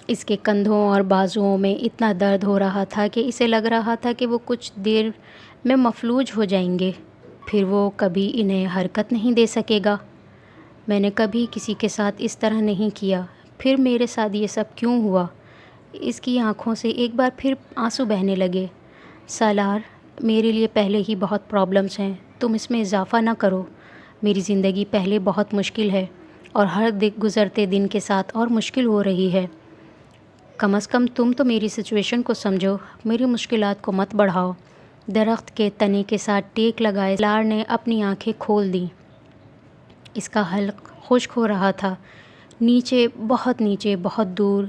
اس کے کندھوں اور بازوؤں میں اتنا درد ہو رہا تھا کہ اسے لگ رہا تھا کہ وہ کچھ دیر میں مفلوج ہو جائیں گے، پھر وہ کبھی انہیں حرکت نہیں دے سکے گا۔ میں نے کبھی کسی کے ساتھ اس طرح نہیں کیا، پھر میرے ساتھ یہ سب کیوں ہوا؟ اس کی آنکھوں سے ایک بار پھر آنسو بہنے لگے۔ سالار، میرے لیے پہلے ہی بہت پرابلمز ہیں، تم اس میں اضافہ نہ کرو۔ میری زندگی پہلے بہت مشکل ہے، اور ہر گزرتے دن کے ساتھ اور مشکل ہو رہی ہے۔ کم از کم تم تو میری سچویشن کو سمجھو، میری مشکلات کو مت بڑھاؤ۔ درخت کے تنے کے ساتھ ٹیک لگائے سالار نے اپنی آنکھیں کھول دیں۔ اس کا حلق خشک ہو رہا تھا۔ نیچے، بہت دور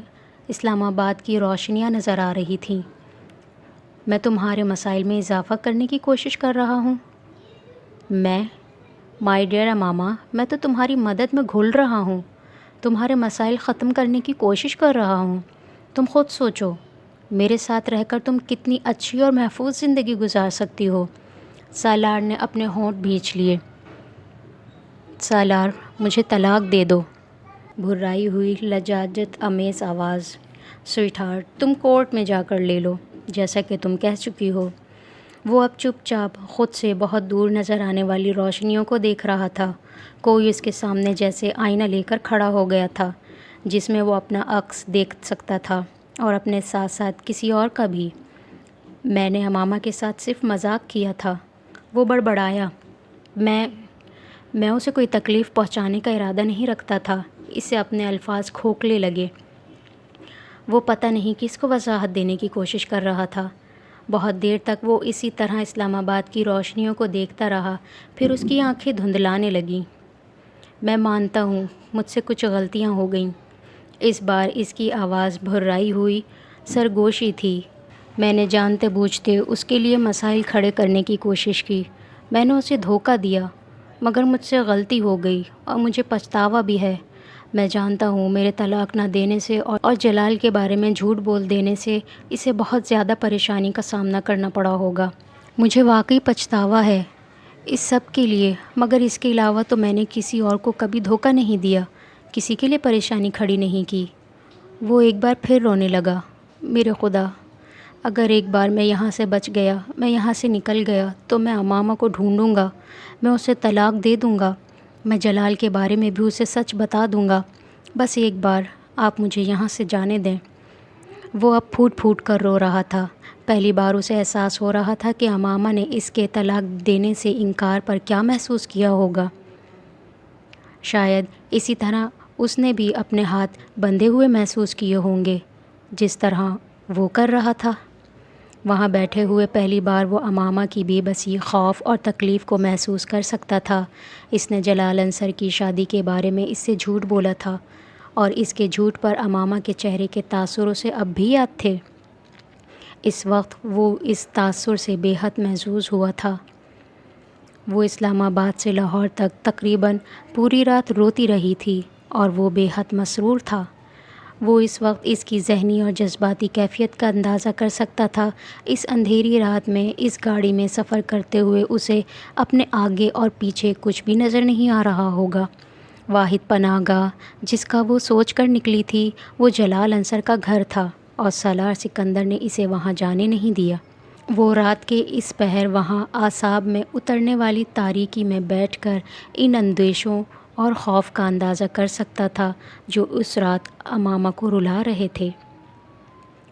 اسلام آباد کی روشنیاں نظر آ رہی تھیں۔ میں تمہارے مسائل میں اضافہ کرنے کی کوشش کر رہا ہوں۔ مائی ڈیئر اماما، میں تو تمہاری مدد میں گھل رہا ہوں، تمہارے مسائل ختم کرنے کی کوشش کر رہا ہوں۔ تم خود سوچو، میرے ساتھ رہ کر تم کتنی اچھی اور محفوظ زندگی گزار سکتی ہو۔ سالار نے اپنے ہونٹ بھینچ لیے۔ سالار، مجھے طلاق دے دو، بھرائی ہوئی لجاجت آمیز آواز۔ سویٹ ہارٹ، تم کورٹ میں جا کر لے لو، جیسا کہ تم کہہ چکی ہو۔ وہ اب چپ چاپ خود سے بہت دور نظر آنے والی روشنیوں کو دیکھ رہا تھا۔ کوئی اس کے سامنے جیسے آئینہ لے کر کھڑا ہو گیا تھا، جس میں وہ اپنا عکس دیکھ سکتا تھا اور اپنے ساتھ ساتھ کسی اور کا بھی۔ میں نے اماما کے ساتھ صرف مذاق کیا تھا، وہ بڑبڑایا۔ میں اسے کوئی تکلیف پہنچانے کا ارادہ نہیں رکھتا تھا۔ اسے اپنے الفاظ کھوکھلے لگے۔ وہ پتہ نہیں کس کو وضاحت دینے کی کوشش کر رہا تھا۔ بہت دیر تک وہ اسی طرح اسلام آباد کی روشنیوں کو دیکھتا رہا، پھر اس کی آنکھیں دھندلانے لگیں۔ میں مانتا ہوں مجھ سے کچھ غلطیاں ہو گئیں۔ اس بار اس کی آواز بھرائی ہوئی سرگوشی تھی۔ میں نے جانتے بوجھتے اس کے لیے مسائل کھڑے کرنے کی کوشش کی۔ میں نے اسے دھوکہ دیا، مگر مجھ سے غلطی ہو گئی اور مجھے پچھتاوا بھی ہے۔ میں جانتا ہوں میرے طلاق نہ دینے سے اور جلال کے بارے میں جھوٹ بول دینے سے اسے بہت زیادہ پریشانی کا سامنا کرنا پڑا ہوگا۔ مجھے واقعی پچھتاوا ہے اس سب کے لیے، مگر اس کے علاوہ تو میں نے کسی اور کو کبھی دھوکہ نہیں دیا، کسی کے لیے پریشانی کھڑی نہیں کی۔ وہ ایک بار پھر رونے لگا۔ میرے خدا، اگر ایک بار میں یہاں سے بچ گیا، میں یہاں سے نکل گیا، تو میں اماما کو ڈھونڈوں گا، میں اسے طلاق دے دوں گا، میں جلال کے بارے میں بھی اسے سچ بتا دوں گا۔ بس ایک بار آپ مجھے یہاں سے جانے دیں۔ وہ اب پھوٹ پھوٹ کر رو رہا تھا۔ پہلی بار اسے احساس ہو رہا تھا کہ اماما نے اس کے طلاق دینے سے انکار پر کیا محسوس کیا ہوگا۔ شاید اسی طرح اس نے بھی اپنے ہاتھ بندھے ہوئے محسوس کیے ہوں گے، جس طرح وہ کر رہا تھا۔ وہاں بیٹھے ہوئے پہلی بار وہ اماما کی بے بسی، خوف اور تکلیف کو محسوس کر سکتا تھا۔ اس نے جلال انصر کی شادی کے بارے میں اس سے جھوٹ بولا تھا، اور اس کے جھوٹ پر اماما کے چہرے کے تاثر اسے اب بھی یاد تھے۔ اس وقت وہ اس تاثر سے بے حد محظوظ ہوا تھا۔ وہ اسلام آباد سے لاہور تک تقریباً پوری رات روتی رہی تھی، اور وہ بے حد مسرور تھا۔ وہ اس وقت اس کی ذہنی اور جذباتی کیفیت کا اندازہ کر سکتا تھا۔ اس اندھیری رات میں اس گاڑی میں سفر کرتے ہوئے اسے اپنے آگے اور پیچھے کچھ بھی نظر نہیں آ رہا ہوگا۔ واحد پناہ گاہ جس کا وہ سوچ کر نکلی تھی، وہ جلال انصر کا گھر تھا، اور سالار سکندر نے اسے وہاں جانے نہیں دیا۔ وہ رات کے اس پہر وہاں اعصاب میں اترنے والی تاریکی میں بیٹھ کر ان اندیشوں اور خوف کا اندازہ کر سکتا تھا جو اس رات اماما کو رلا رہے تھے۔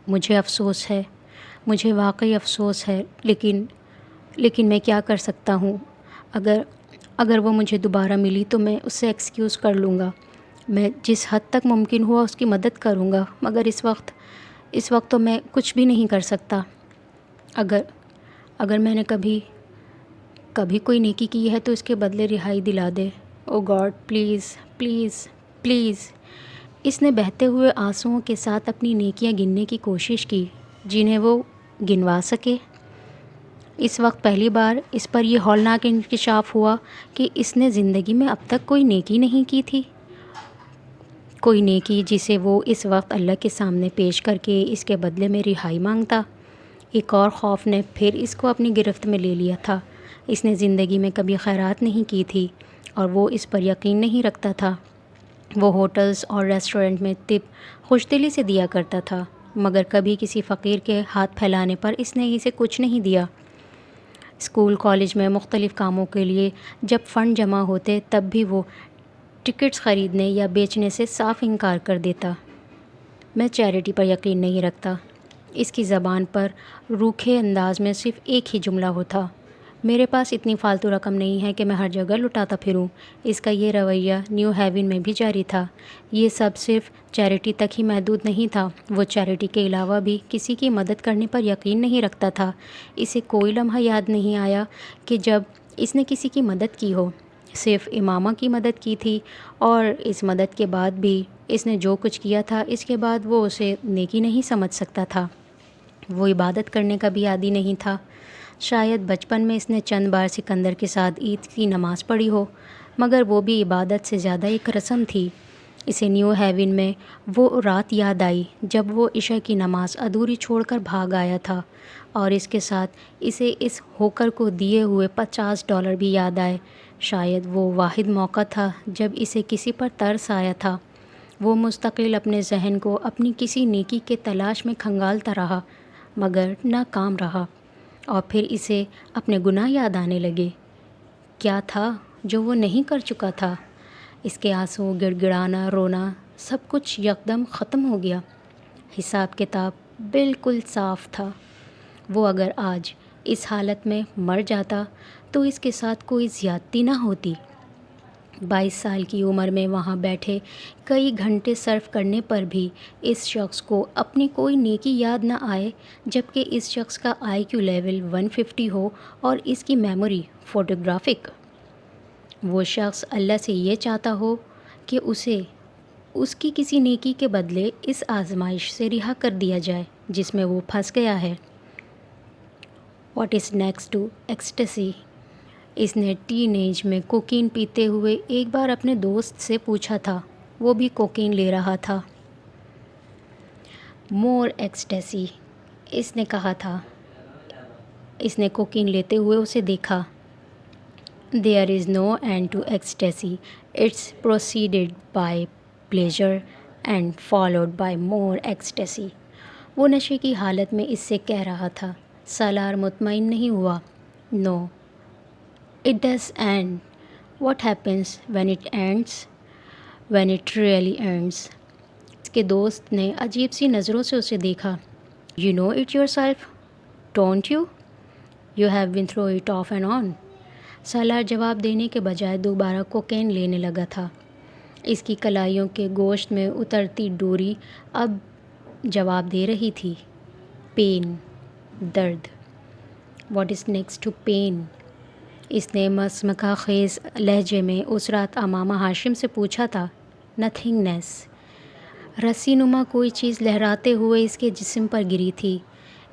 مجھے افسوس ہے، مجھے واقعی افسوس ہے، لیکن میں کیا کر سکتا ہوں؟ اگر وہ مجھے دوبارہ ملی تو میں اس سے ایکسکیوز کر لوں گا، میں جس حد تک ممکن ہوا اس کی مدد کروں گا، مگر اس وقت تو میں کچھ بھی نہیں کر سکتا۔ اگر میں نے کبھی کوئی نیکی کی ہے تو اس کے بدلے رہائی دلا دے۔ او گاڈ، پلیز پلیز پلیز۔ اس نے بہتے ہوئے آنسوؤں کے ساتھ اپنی نیکیاں گننے کی کوشش کی جنہیں وہ گنوا سکے۔ اس وقت پہلی بار اس پر یہ ہولناک انکشاف ہوا کہ اس نے زندگی میں اب تک کوئی نیکی نہیں کی تھی، کوئی نیکی جسے وہ اس وقت اللہ کے سامنے پیش کر کے اس کے بدلے میں رہائی مانگتا۔ ایک اور خوف نے پھر اس کو اپنی گرفت میں لے لیا تھا۔ اس نے زندگی میں کبھی خیرات نہیں کی تھی، اور وہ اس پر یقین نہیں رکھتا تھا۔ وہ ہوٹلز اور ریسٹورنٹ میں ٹپ خوش دلی سے دیا کرتا تھا، مگر کبھی کسی فقیر کے ہاتھ پھیلانے پر اس نے اسے کچھ نہیں دیا۔ اسکول کالج میں مختلف کاموں کے لیے جب فنڈ جمع ہوتے تب بھی وہ ٹکٹس خریدنے یا بیچنے سے صاف انکار کر دیتا۔ میں چیریٹی پر یقین نہیں رکھتا۔ اس کی زبان پر روکھے انداز میں صرف ایک ہی جملہ ہوتا، میرے پاس اتنی فالتو رقم نہیں ہے کہ میں ہر جگہ لٹاتا پھروں۔ اس کا یہ رویہ نیو ہیون میں بھی جاری تھا۔ یہ سب صرف چیریٹی تک ہی محدود نہیں تھا، وہ چیریٹی کے علاوہ بھی کسی کی مدد کرنے پر یقین نہیں رکھتا تھا۔ اسے کوئی لمحہ یاد نہیں آیا کہ جب اس نے کسی کی مدد کی ہو۔ صرف امامہ کی مدد کی تھی، اور اس مدد کے بعد بھی اس نے جو کچھ کیا تھا اس کے بعد وہ اسے نیکی نہیں سمجھ سکتا تھا۔ وہ عبادت کرنے کا بھی عادی نہیں تھا۔ شاید بچپن میں اس نے چند بار سکندر کے ساتھ عید کی نماز پڑھی ہو، مگر وہ بھی عبادت سے زیادہ ایک رسم تھی۔ اسے نیو ہیون میں وہ رات یاد آئی جب وہ عشاء کی نماز ادھوری چھوڑ کر بھاگ آیا تھا، اور اس کے ساتھ اسے اس ہوکر کو دیے ہوئے $50 بھی یاد آئے۔ شاید وہ واحد موقع تھا جب اسے کسی پر ترس آیا تھا۔ وہ مستقل اپنے ذہن کو اپنی کسی نیکی کے تلاش میں کھنگالتا رہا، مگر ناکام رہا، اور پھر اسے اپنے گناہ یاد آنے لگے۔ کیا تھا جو وہ نہیں کر چکا تھا؟ اس کے آنسو، گڑ گڑانا، رونا، سب کچھ یکدم ختم ہو گیا۔ حساب کتاب بالکل صاف تھا۔ وہ اگر آج اس حالت میں مر جاتا تو اس کے ساتھ کوئی زیادتی نہ ہوتی۔ 22 سال کی عمر میں وہاں بیٹھے کئی گھنٹے صرف کرنے پر بھی اس شخص کو اپنی کوئی نیکی یاد نہ آئے، جبکہ اس شخص کا IQ لیول 150 ہو اور اس کی میموری فوٹوگرافک۔ وہ شخص اللہ سے یہ چاہتا ہو کہ اسے اس کی کسی نیکی کے بدلے اس آزمائش سے رہا کر دیا جائے جس میں وہ پھنس گیا ہے۔ What is next to ecstasy? اس نے ٹین ایج میں کوکین پیتے ہوئے ایک بار اپنے دوست سے پوچھا تھا، وہ بھی کوکین لے رہا تھا۔ مور ایکسٹیسی، اس نے کہا تھا۔ اس نے کوکین لیتے ہوئے اسے دیکھا۔ There is no end to ecstasy. It's preceded by pleasure and followed by more ecstasy. وہ نشے کی حالت میں اس سے کہہ رہا تھا۔ سالار مطمئن نہیں ہوا۔ No, it does end. What happens when it ends? When it really ends. اس کے دوست نے عجیب سی نظروں سے اسے دیکھا۔ You know it yourself, don't you? You have been through it off and on. سالار جواب دینے کے بجائے دوبارہ کوکین لینے لگا تھا۔ اس کی کلائیوں کے گوشت میں اترتی ڈوری اب جواب دے رہی تھی۔ پین، درد۔ What is next to pain? اس نے مسمکہ خیز لہجے میں اس رات امامہ ہاشم سے پوچھا تھا۔ نتھنگنیس۔ رسی نما کوئی چیز لہراتے ہوئے اس کے جسم پر گری تھی۔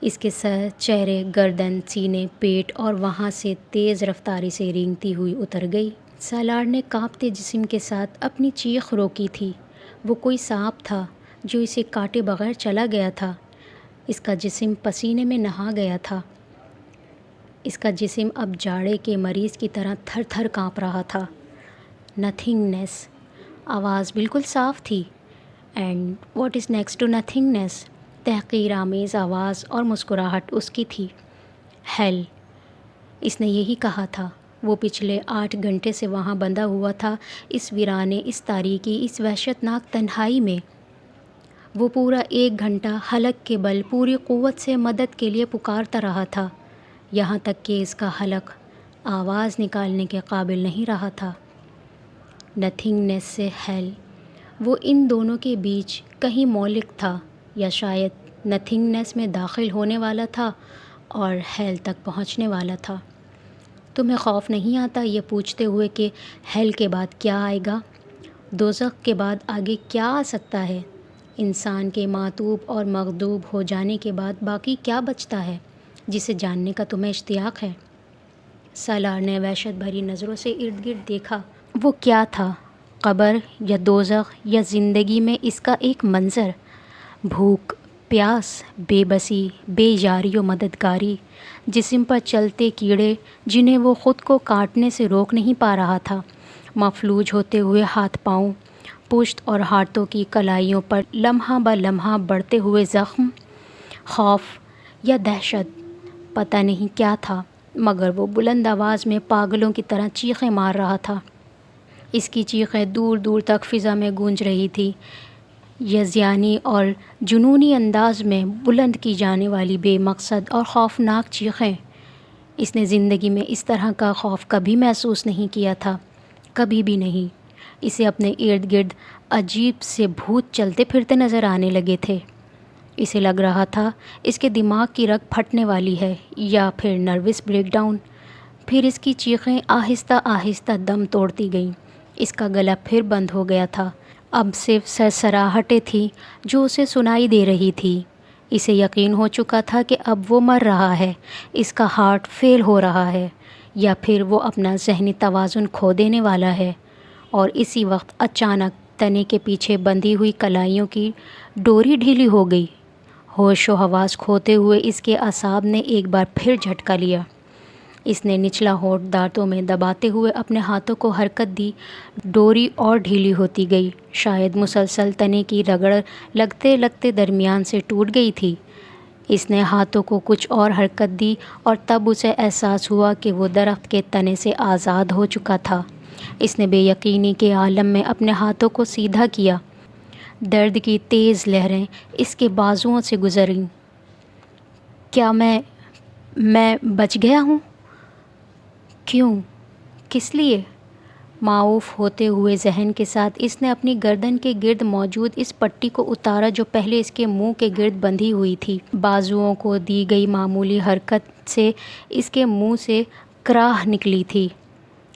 اس کے سر، چہرے، گردن، سینے، پیٹ اور وہاں سے تیز رفتاری سے رینگتی ہوئی اتر گئی۔ سالار نے کانپتے جسم کے ساتھ اپنی چیخ روکی تھی۔ وہ کوئی سانپ تھا جو اسے کاٹے بغیر چلا گیا تھا۔ اس کا جسم پسینے میں نہا گیا تھا۔ اس کا جسم اب جاڑے کے مریض کی طرح تھر تھر کانپ رہا تھا۔ نتھنگنیس۔ آواز بالکل صاف تھی۔ And what is next to nothingness? تحقیر آمیز آواز اور مسکراہٹ اس کی تھی۔ ہیل۔ اس نے یہی کہا تھا۔ وہ پچھلے 8 گھنٹے سے وہاں بندھا ہوا تھا، اس ویرانے، اس تاریکی، اس وحشت ناک تنہائی میں۔ وہ پورا 1 گھنٹہ حلق کے بل پوری قوت سے مدد کے لیے پکارتا رہا تھا، یہاں تک کہ اس کا حلق آواز نکالنے کے قابل نہیں رہا تھا۔ نتھنگنیس سے ہیل، وہ ان دونوں کے بیچ کہیں مولک تھا، یا شاید نتھنگنیس میں داخل ہونے والا تھا اور ہیل تک پہنچنے والا تھا۔ تمہیں خوف نہیں آتا یہ پوچھتے ہوئے کہ ہیل کے بعد کیا آئے گا؟ دوزخ کے بعد آگے کیا آ سکتا ہے؟ انسان کے معتوب اور مغضوب ہو جانے کے بعد باقی کیا بچتا ہے جسے جاننے کا تمہیں اشتیاق ہے؟ سالار نے وحشت بھری نظروں سے ارد گرد دیکھا۔ وہ کیا تھا؟ قبر یا دوزخ یا زندگی میں اس کا ایک منظر؟ بھوک، پیاس، بے بسی، بے یاری و مددگاری، جسم پر چلتے کیڑے جنہیں وہ خود کو کاٹنے سے روک نہیں پا رہا تھا، مفلوج ہوتے ہوئے ہاتھ پاؤں، پشت اور ہاتھوں کی کلائیوں پر لمحہ بہ لمحہ بڑھتے ہوئے زخم، خوف یا دہشت، پتہ نہیں کیا تھا، مگر وہ بلند آواز میں پاگلوں کی طرح چیخیں مار رہا تھا۔ اس کی چیخیں دور دور تک فضا میں گونج رہی تھی۔ یزیانی اور جنونی انداز میں بلند کی جانے والی بے مقصد اور خوفناک چیخیں۔ اس نے زندگی میں اس طرح کا خوف کبھی محسوس نہیں کیا تھا، کبھی بھی نہیں۔ اسے اپنے ارد گرد عجیب سے بھوت چلتے پھرتے نظر آنے لگے تھے۔ اسے لگ رہا تھا اس کے دماغ کی رگ پھٹنے والی ہے یا پھر نروس بریک ڈاؤن۔ پھر اس کی چیخیں آہستہ آہستہ دم توڑتی گئیں۔ اس کا گلا پھر بند ہو گیا تھا۔ اب صرف سرسراہٹیں تھیں جو اسے سنائی دے رہی تھی۔ اسے یقین ہو چکا تھا کہ اب وہ مر رہا ہے، اس کا ہارٹ فیل ہو رہا ہے، یا پھر وہ اپنا ذہنی توازن کھو دینے والا ہے۔ اور اسی وقت اچانک تنے کے پیچھے بندھی ہوئی کلائیوں کی ڈوری ڈھیلی ہو گئی۔ ہوش و حواس کھوتے ہوئے اس کے اعصاب نے ایک بار پھر جھٹکا لیا۔ اس نے نچلا ہونٹ دانتوں میں دباتے ہوئے اپنے ہاتھوں کو حرکت دی۔ ڈوری اور ڈھیلی ہوتی گئی، شاید مسلسل تنے کی رگڑ لگتے لگتے درمیان سے ٹوٹ گئی تھی۔ اس نے ہاتھوں کو کچھ اور حرکت دی اور تب اسے احساس ہوا کہ وہ درخت کے تنے سے آزاد ہو چکا تھا۔ اس نے بے یقینی کے عالم میں اپنے ہاتھوں کو سیدھا کیا۔ درد کی تیز لہریں اس کے بازوؤں سے گزریں۔ کیا میں بچ گیا ہوں؟ کیوں؟ کس لیے؟ معاوف ہوتے ہوئے ذہن کے ساتھ اس نے اپنی گردن کے گرد موجود اس پٹی کو اتارا جو پہلے اس کے منہ کے گرد بندھی ہوئی تھی۔ بازوؤں کو دی گئی معمولی حرکت سے اس کے منہ سے کراہ نکلی تھی۔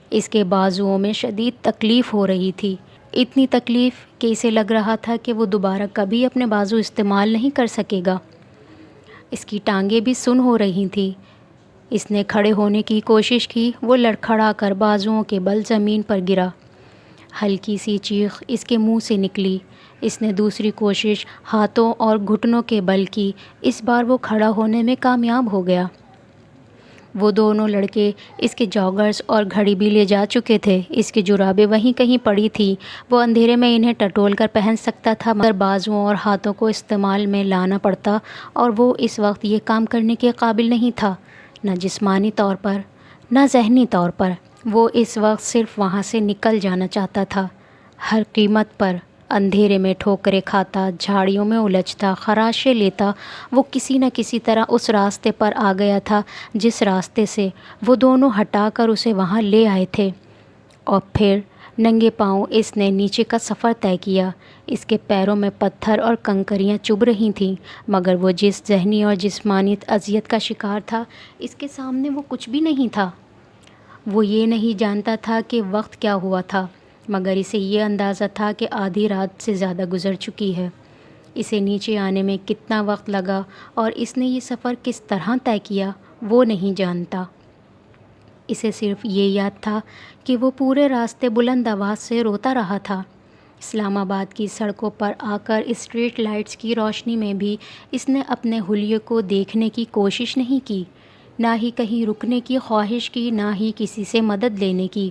اس کے بازوؤں میں شدید تکلیف ہو رہی تھی، اتنی تکلیف کہ اسے لگ رہا تھا کہ وہ دوبارہ کبھی اپنے بازو استعمال نہیں کر سکے گا۔ اس کی ٹانگیں بھی سن ہو رہی تھیں۔ اس نے کھڑے ہونے کی کوشش کی، وہ لڑکھڑا کر بازوؤں کے بل زمین پر گرا۔ ہلکی سی چیخ اس کے منہ سے نکلی۔ اس نے دوسری کوشش ہاتھوں اور گھٹنوں کے بل کی۔ اس بار وہ کھڑا ہونے میں کامیاب ہو گیا۔ وہ دونوں لڑکے اس کے جاگرز اور گھڑی بھی لے جا چکے تھے۔ اس کی جرابیں وہیں کہیں پڑی تھیں۔ وہ اندھیرے میں انہیں ٹٹول کر پہن سکتا تھا، مگر بازوؤں اور ہاتھوں کو استعمال میں لانا پڑتا، اور وہ اس وقت یہ کام کرنے کے قابل نہیں تھا، نہ جسمانی طور پر نہ ذہنی طور پر۔ وہ اس وقت صرف وہاں سے نکل جانا چاہتا تھا، ہر قیمت پر۔ اندھیرے میں ٹھوکریں کھاتا، جھاڑیوں میں الجھتا، خراشیں لیتا، وہ کسی نہ کسی طرح اس راستے پر آ گیا تھا جس راستے سے وہ دونوں ہٹا کر اسے وہاں لے آئے تھے۔ اور پھر ننگے پاؤں اس نے نیچے کا سفر طے کیا۔ اس کے پیروں میں پتھر اور کنکریاں چبھ رہی تھیں، مگر وہ جس ذہنی اور جسمانی اذیت کا شکار تھا، اس کے سامنے وہ کچھ بھی نہیں تھا۔ وہ یہ نہیں جانتا تھا کہ وقت کیا ہوا تھا، مگر اسے یہ اندازہ تھا کہ آدھی رات سے زیادہ گزر چکی ہے۔ اسے نیچے آنے میں کتنا وقت لگا اور اس نے یہ سفر کس طرح طے کیا، وہ نہیں جانتا۔ اسے صرف یہ یاد تھا کہ وہ پورے راستے بلند آواز سے روتا رہا تھا۔ اسلام آباد کی سڑکوں پر آ کر اسٹریٹ لائٹس کی روشنی میں بھی اس نے اپنے حلیے کو دیکھنے کی کوشش نہیں کی، نہ ہی کہیں رکنے کی خواہش کی، نہ ہی کسی سے مدد لینے کی۔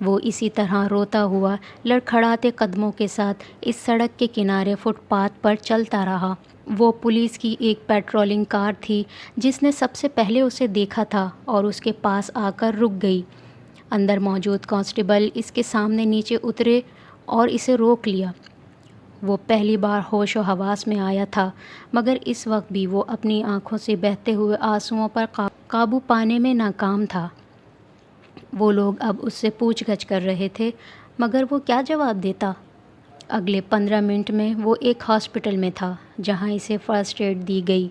وہ اسی طرح روتا ہوا لڑکھڑاتے قدموں کے ساتھ اس سڑک کے کنارے فٹ پاتھ پر چلتا رہا۔ وہ پولیس کی ایک پیٹرولنگ کار تھی جس نے سب سے پہلے اسے دیکھا تھا اور اس کے پاس آ کر رک گئی۔ اندر موجود کانسٹیبل اس کے سامنے نیچے اترے اور اسے روک لیا۔ وہ پہلی بار ہوش و حواس میں آیا تھا، مگر اس وقت بھی وہ اپنی آنکھوں سے بہتے ہوئے آنسوؤں پر قابو پانے میں ناکام تھا۔ وہ لوگ اب اس سے پوچھ گچھ کر رہے تھے، مگر وہ کیا جواب دیتا؟ اگلے 15 منٹ میں وہ ایک ہاسپٹل میں تھا جہاں اسے فرسٹ ایڈ دی گئی۔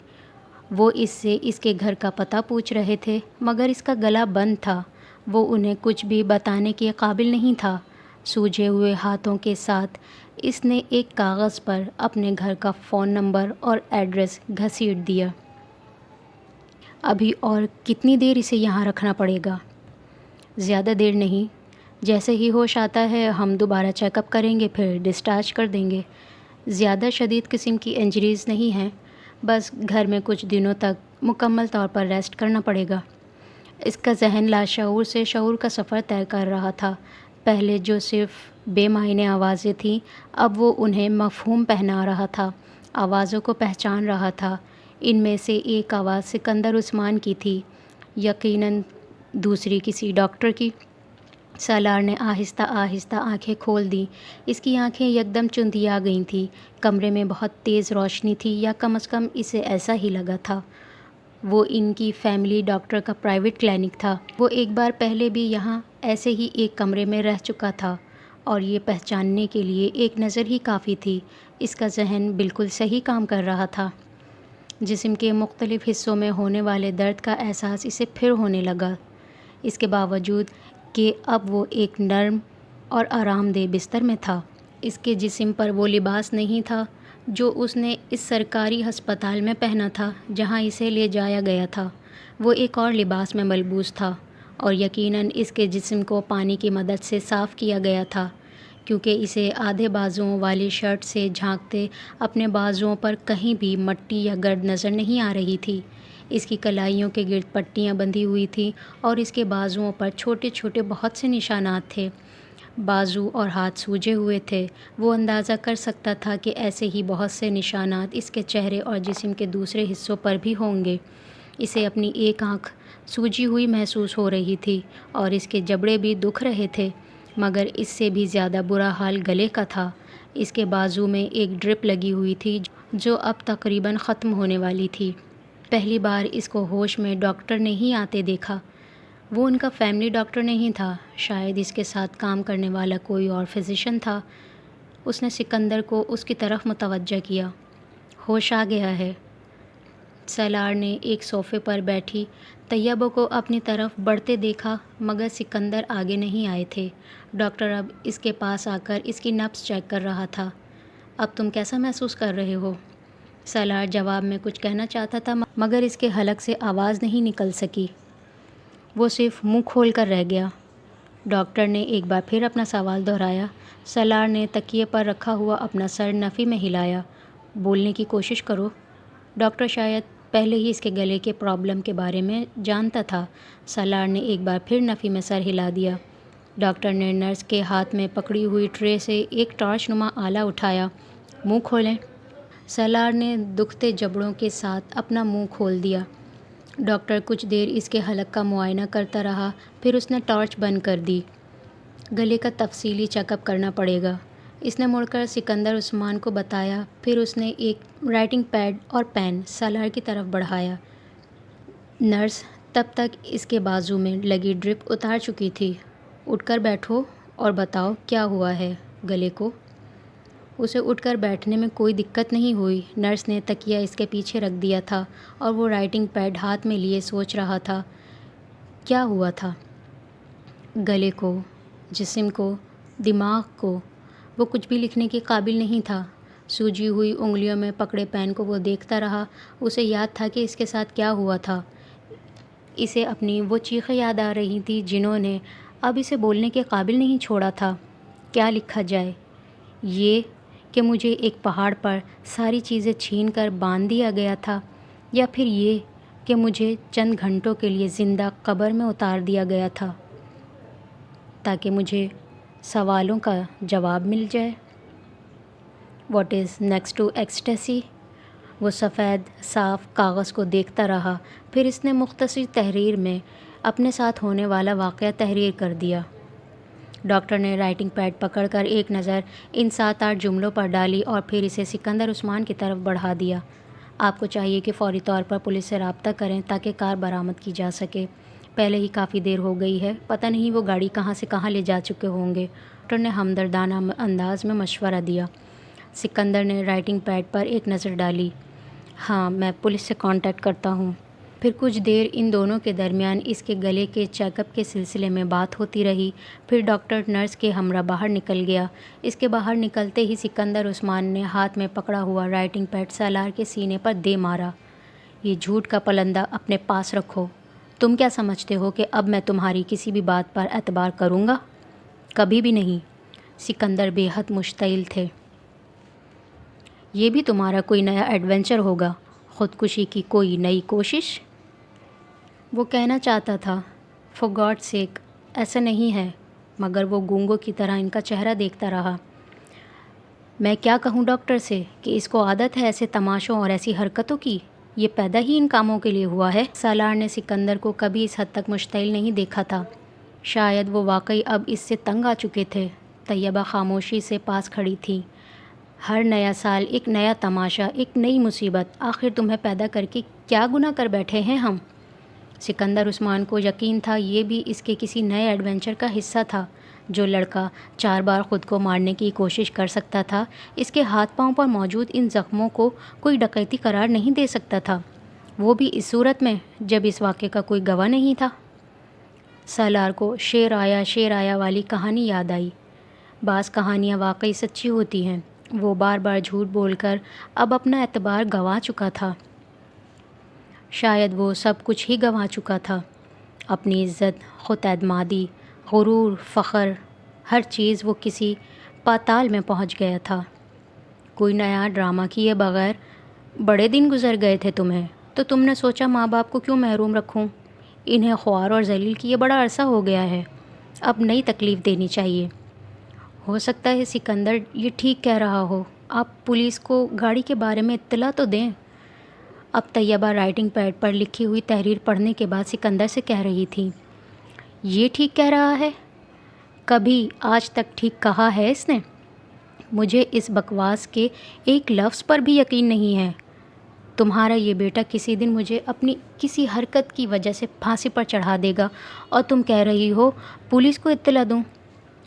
وہ اس سے اس کے گھر کا پتہ پوچھ رہے تھے، مگر اس کا گلا بند تھا۔ وہ انہیں کچھ بھی بتانے کے قابل نہیں تھا۔ سوجے ہوئے ہاتھوں کے ساتھ اس نے ایک کاغذ پر اپنے گھر کا فون نمبر اور ایڈریس گھسیٹ دیا۔ ابھی اور کتنی دیر اسے یہاں رکھنا پڑے گا؟ زیادہ دیر نہیں، جیسے ہی ہوش آتا ہے ہم دوبارہ چیک اپ کریں گے، پھر ڈسچارج کر دیں گے۔ زیادہ شدید قسم کی انجریز نہیں ہیں، بس گھر میں کچھ دنوں تک مکمل طور پر ریسٹ کرنا پڑے گا۔ اس کا ذہن لاشعور سے شعور کا سفر طے کر رہا تھا۔ پہلے جو صرف بے معنی آوازیں تھیں، اب وہ انہیں مفہوم پہنا رہا تھا، آوازوں کو پہچان رہا تھا۔ ان میں سے ایک آواز سکندر عثمان کی تھی، یقیناً دوسری کسی ڈاکٹر کی۔ سالار نے آہستہ آہستہ آنکھیں کھول دیں۔ اس کی آنکھیں یکدم چندیا گئی تھیں۔ کمرے میں بہت تیز روشنی تھی، یا کم از کم اسے ایسا ہی لگا تھا۔ وہ ان کی فیملی ڈاکٹر کا پرائیویٹ کلینک تھا۔ وہ ایک بار پہلے بھی یہاں ایسے ہی ایک کمرے میں رہ چکا تھا اور یہ پہچاننے کے لیے ایک نظر ہی کافی تھی۔ اس کا ذہن بالکل صحیح کام کر رہا تھا۔ جسم کے مختلف حصوں میں ہونے والے درد کا احساس اسے پھر ہونے لگا، اس کے باوجود کہ اب وہ ایک نرم اور آرام دہ بستر میں تھا۔ اس کے جسم پر وہ لباس نہیں تھا جو اس نے اس سرکاری ہسپتال میں پہنا تھا جہاں اسے لے جایا گیا تھا۔ وہ ایک اور لباس میں ملبوس تھا اور یقیناً اس کے جسم کو پانی کی مدد سے صاف کیا گیا تھا، کیونکہ اسے آدھے بازوؤں والی شرٹ سے جھانکتے اپنے بازوؤں پر کہیں بھی مٹی یا گرد نظر نہیں آ رہی تھی۔ اس کی کلائیوں کے گرد پٹیاں بندھی ہوئی تھیں اور اس کے بازوؤں پر چھوٹے چھوٹے بہت سے نشانات تھے۔ بازو اور ہاتھ سوجے ہوئے تھے۔ وہ اندازہ کر سکتا تھا کہ ایسے ہی بہت سے نشانات اس کے چہرے اور جسم کے دوسرے حصوں پر بھی ہوں گے۔ اسے اپنی ایک آنکھ سوجی ہوئی محسوس ہو رہی تھی اور اس کے جبڑے بھی دکھ رہے تھے، مگر اس سے بھی زیادہ برا حال گلے کا تھا۔ اس کے بازو میں ایک ڈرپ لگی ہوئی تھی جو اب تقریباً ختم ہونے والی تھی۔ پہلی بار اس کو ہوش میں ڈاکٹر نہیں آتے دیکھا۔ وہ ان کا فیملی ڈاکٹر نہیں تھا، شاید اس کے ساتھ کام کرنے والا کوئی اور فزیشین تھا۔ اس نے سکندر کو اس کی طرف متوجہ کیا۔ ہوش آ گیا ہے؟ سالار نے ایک صوفے پر بیٹھی طیبہ کو اپنی طرف بڑھتے دیکھا، مگر سکندر آگے نہیں آئے تھے۔ ڈاکٹر اب اس کے پاس آ کر اس کی نبض چیک کر رہا تھا۔ اب تم کیسا محسوس کر رہے ہو؟ سالار جواب میں کچھ کہنا چاہتا تھا مگر اس کے حلق سے آواز نہیں نکل سکی۔ وہ صرف منہ کھول کر رہ گیا۔ ڈاکٹر نے ایک بار پھر اپنا سوال دہرایا۔ سالار نے تکیے پر رکھا ہوا اپنا سر نفی میں ہلایا۔ بولنے کی کوشش کرو۔ ڈاکٹر شاید پہلے ہی اس کے گلے کے پرابلم کے بارے میں جانتا تھا۔ سالار نے ایک بار پھر نفی میں سر ہلا دیا۔ ڈاکٹر نے نرس کے ہاتھ میں پکڑی ہوئی ٹرے سے ایک ٹارچ نما آلہ اٹھایا۔ منہ کھولیں۔ سالار نے دکھتے جبڑوں کے ساتھ اپنا منہ کھول دیا۔ ڈاکٹر کچھ دیر اس کے حلق کا معائنہ کرتا رہا، پھر اس نے ٹارچ بند کر دی۔ گلے کا تفصیلی چیک اپ کرنا پڑے گا، اس نے مڑ کر سکندر عثمان کو بتایا۔ پھر اس نے ایک رائٹنگ پیڈ اور پین سالار کی طرف بڑھایا۔ نرس تب تک اس کے بازو میں لگی ڈرپ اتار چکی تھی۔ اٹھ کر بیٹھو اور بتاؤ کیا ہوا ہے گلے کو۔ اسے اٹھ کر بیٹھنے میں کوئی دقت نہیں ہوئی۔ نرس نے تکیہ اس کے پیچھے رکھ دیا تھا اور وہ رائٹنگ پیڈ ہاتھ میں لیے سوچ رہا تھا۔ کیا ہوا تھا؟ گلے کو، جسم کو، دماغ کو۔ وہ کچھ بھی لکھنے کے قابل نہیں تھا۔ سوجی ہوئی انگلیوں میں پکڑے پین کو وہ دیکھتا رہا۔ اسے یاد تھا کہ اس کے ساتھ کیا ہوا تھا۔ اسے اپنی وہ چیخیں یاد آ رہی تھیں جنہوں نے اب اسے بولنے کے قابل نہیں چھوڑا تھا۔ کیا لکھا جائے؟ یہ کہ مجھے ایک پہاڑ پر ساری چیزیں چھین کر باندھ دیا گیا تھا، یا پھر یہ کہ مجھے چند گھنٹوں کے لیے زندہ قبر میں اتار دیا گیا تھا تاکہ مجھے سوالوں کا جواب مل جائے۔ What is next to ecstasy? وہ سفید صاف کاغذ کو دیکھتا رہا، پھر اس نے مختصر تحریر میں اپنے ساتھ ہونے والا واقعہ تحریر کر دیا۔ ڈاکٹر نے رائٹنگ پیڈ پکڑ کر ایک نظر ان 7-8 جملوں پر ڈالی اور پھر اسے سکندر عثمان کی طرف بڑھا دیا۔ آپ کو چاہیے کہ فوری طور پر پولیس سے رابطہ کریں تاکہ کار برآمد کی جا سکے۔ پہلے ہی کافی دیر ہو گئی ہے، پتہ نہیں وہ گاڑی کہاں سے کہاں لے جا چکے ہوں گے۔ ڈاکٹر نے ہمدردانہ انداز میں مشورہ دیا۔ سکندر نے رائٹنگ پیڈ پر ایک نظر ڈالی۔ ہاں، میں پولیس سے کانٹیکٹ کرتا ہوں۔ پھر کچھ دیر ان دونوں کے درمیان اس کے گلے کے چیک اپ کے سلسلے میں بات ہوتی رہی۔ پھر ڈاکٹر نرس کے ہمراہ باہر نکل گیا۔ اس کے باہر نکلتے ہی سکندر عثمان نے ہاتھ میں پکڑا ہوا رائٹنگ پیڈ سالار کے سینے پر دے مارا۔ یہ جھوٹ کا پلندہ اپنے پاس رکھو۔ تم کیا سمجھتے ہو کہ اب میں تمہاری کسی بھی بات پر اعتبار کروں گا؟ کبھی بھی نہیں۔ سکندر بے حد مشتعل تھے۔ یہ بھی تمہارا کوئی نیا ایڈونچر ہوگا، خودکشی کی کوئی نئی کوشش؟ وہ کہنا چاہتا تھا فار گاڈ سیک ایسا نہیں ہے، مگر وہ گونگوں کی طرح ان کا چہرہ دیکھتا رہا۔ میں کیا کہوں ڈاکٹر سے کہ اس کو عادت ہے ایسے تماشوں اور ایسی حرکتوں کی؟ یہ پیدا ہی ان کاموں کے لیے ہوا ہے۔ سالار نے سکندر کو کبھی اس حد تک مشتعل نہیں دیکھا تھا۔ شاید وہ واقعی اب اس سے تنگ آ چکے تھے۔ طیبہ خاموشی سے پاس کھڑی تھی۔ ہر نیا سال ایک نیا تماشا، ایک نئی مصیبت، آخر تمہیں پیدا کر کے کیا گناہ کر بیٹھے ہیں ہم؟ سکندر عثمان کو یقین تھا یہ بھی اس کے کسی نئے ایڈونچر کا حصہ تھا۔ جو لڑکا 4 بار خود کو مارنے کی کوشش کر سکتا تھا، اس کے ہاتھ پاؤں پر موجود ان زخموں کو کوئی ڈکیتی قرار نہیں دے سکتا تھا، وہ بھی اس صورت میں جب اس واقعے کا کوئی گواہ نہیں تھا۔ سالار کو شیر آیا والی کہانی یاد آئی۔ بعض کہانیاں واقعی سچی ہوتی ہیں۔ وہ بار بار جھوٹ بول کر اب اپنا اعتبار گنوا چکا تھا۔ شاید وہ سب کچھ ہی گنوا چکا تھا، اپنی عزت، خود اعتمادی، غرور، فخر، ہر چیز وہ کسی پاتال میں پہنچ گیا تھا۔ کوئی نیا ڈرامہ کیے بغیر بڑے دن گزر گئے تھے تمہیں، تو تم نے سوچا ماں باپ کو کیوں محروم رکھوں، انہیں خوار اور ذلیل کیے بڑا عرصہ ہو گیا ہے، اب نئی تکلیف دینی چاہیے۔ ہو سکتا ہے سکندر یہ ٹھیک کہہ رہا ہو، آپ پولیس کو گاڑی کے بارے میں اطلاع تو دیں۔ اب طیبہ رائٹنگ پیڈ پر لکھی ہوئی تحریر پڑھنے کے بعد سکندر سے کہہ رہی تھی، یہ ٹھیک کہہ رہا ہے؟ کبھی آج تک ٹھیک کہا ہے اس نے؟ مجھے اس بکواس کے ایک لفظ پر بھی یقین نہیں ہے۔ تمہارا یہ بیٹا کسی دن مجھے اپنی کسی حرکت کی وجہ سے پھانسی پر چڑھا دے گا اور تم کہہ رہی ہو پولیس کو اطلاع دوں،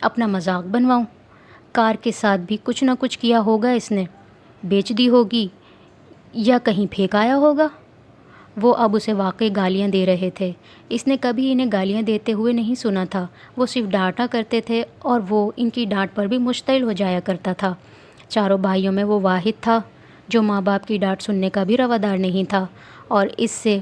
اپنا مذاق بنواؤں۔ کار کے ساتھ بھی کچھ نہ کچھ کیا ہوگا اس نے، بیچ دی ہوگی یا کہیں پھینک آیا ہوگا۔ وہ اب اسے واقعی گالیاں دے رہے تھے۔ اس نے کبھی انہیں گالیاں دیتے ہوئے نہیں سنا تھا، وہ صرف ڈانٹا کرتے تھے اور وہ ان کی ڈانٹ پر بھی مشتعل ہو جایا کرتا تھا۔ چاروں بھائیوں میں وہ واحد تھا جو ماں باپ کی ڈانٹ سننے کا بھی روادار نہیں تھا، اور اس سے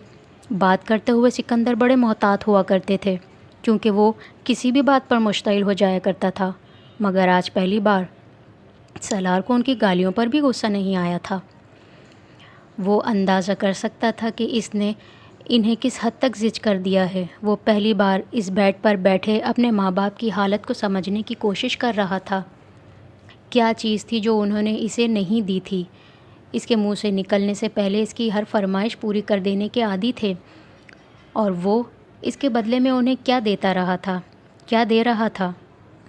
بات کرتے ہوئے سکندر بڑے محتاط ہوا کرتے تھے کیونکہ وہ کسی بھی بات پر مشتعل ہو جایا کرتا تھا۔ مگر آج پہلی بار سالار کو ان کی گالیوں پر بھی غصہ نہیں آیا تھا۔ وہ اندازہ کر سکتا تھا کہ اس نے انہیں کس حد تک زج کر دیا ہے۔ وہ پہلی بار اس بیڈ پر بیٹھے اپنے ماں باپ کی حالت کو سمجھنے کی کوشش کر رہا تھا۔ کیا چیز تھی جو انہوں نے اسے نہیں دی تھی؟ اس کے منہ سے نکلنے سے پہلے اس کی ہر فرمائش پوری کر دینے کے عادی تھے، اور وہ اس کے بدلے میں انہیں کیا دیتا رہا تھا؟ کیا دے رہا تھا؟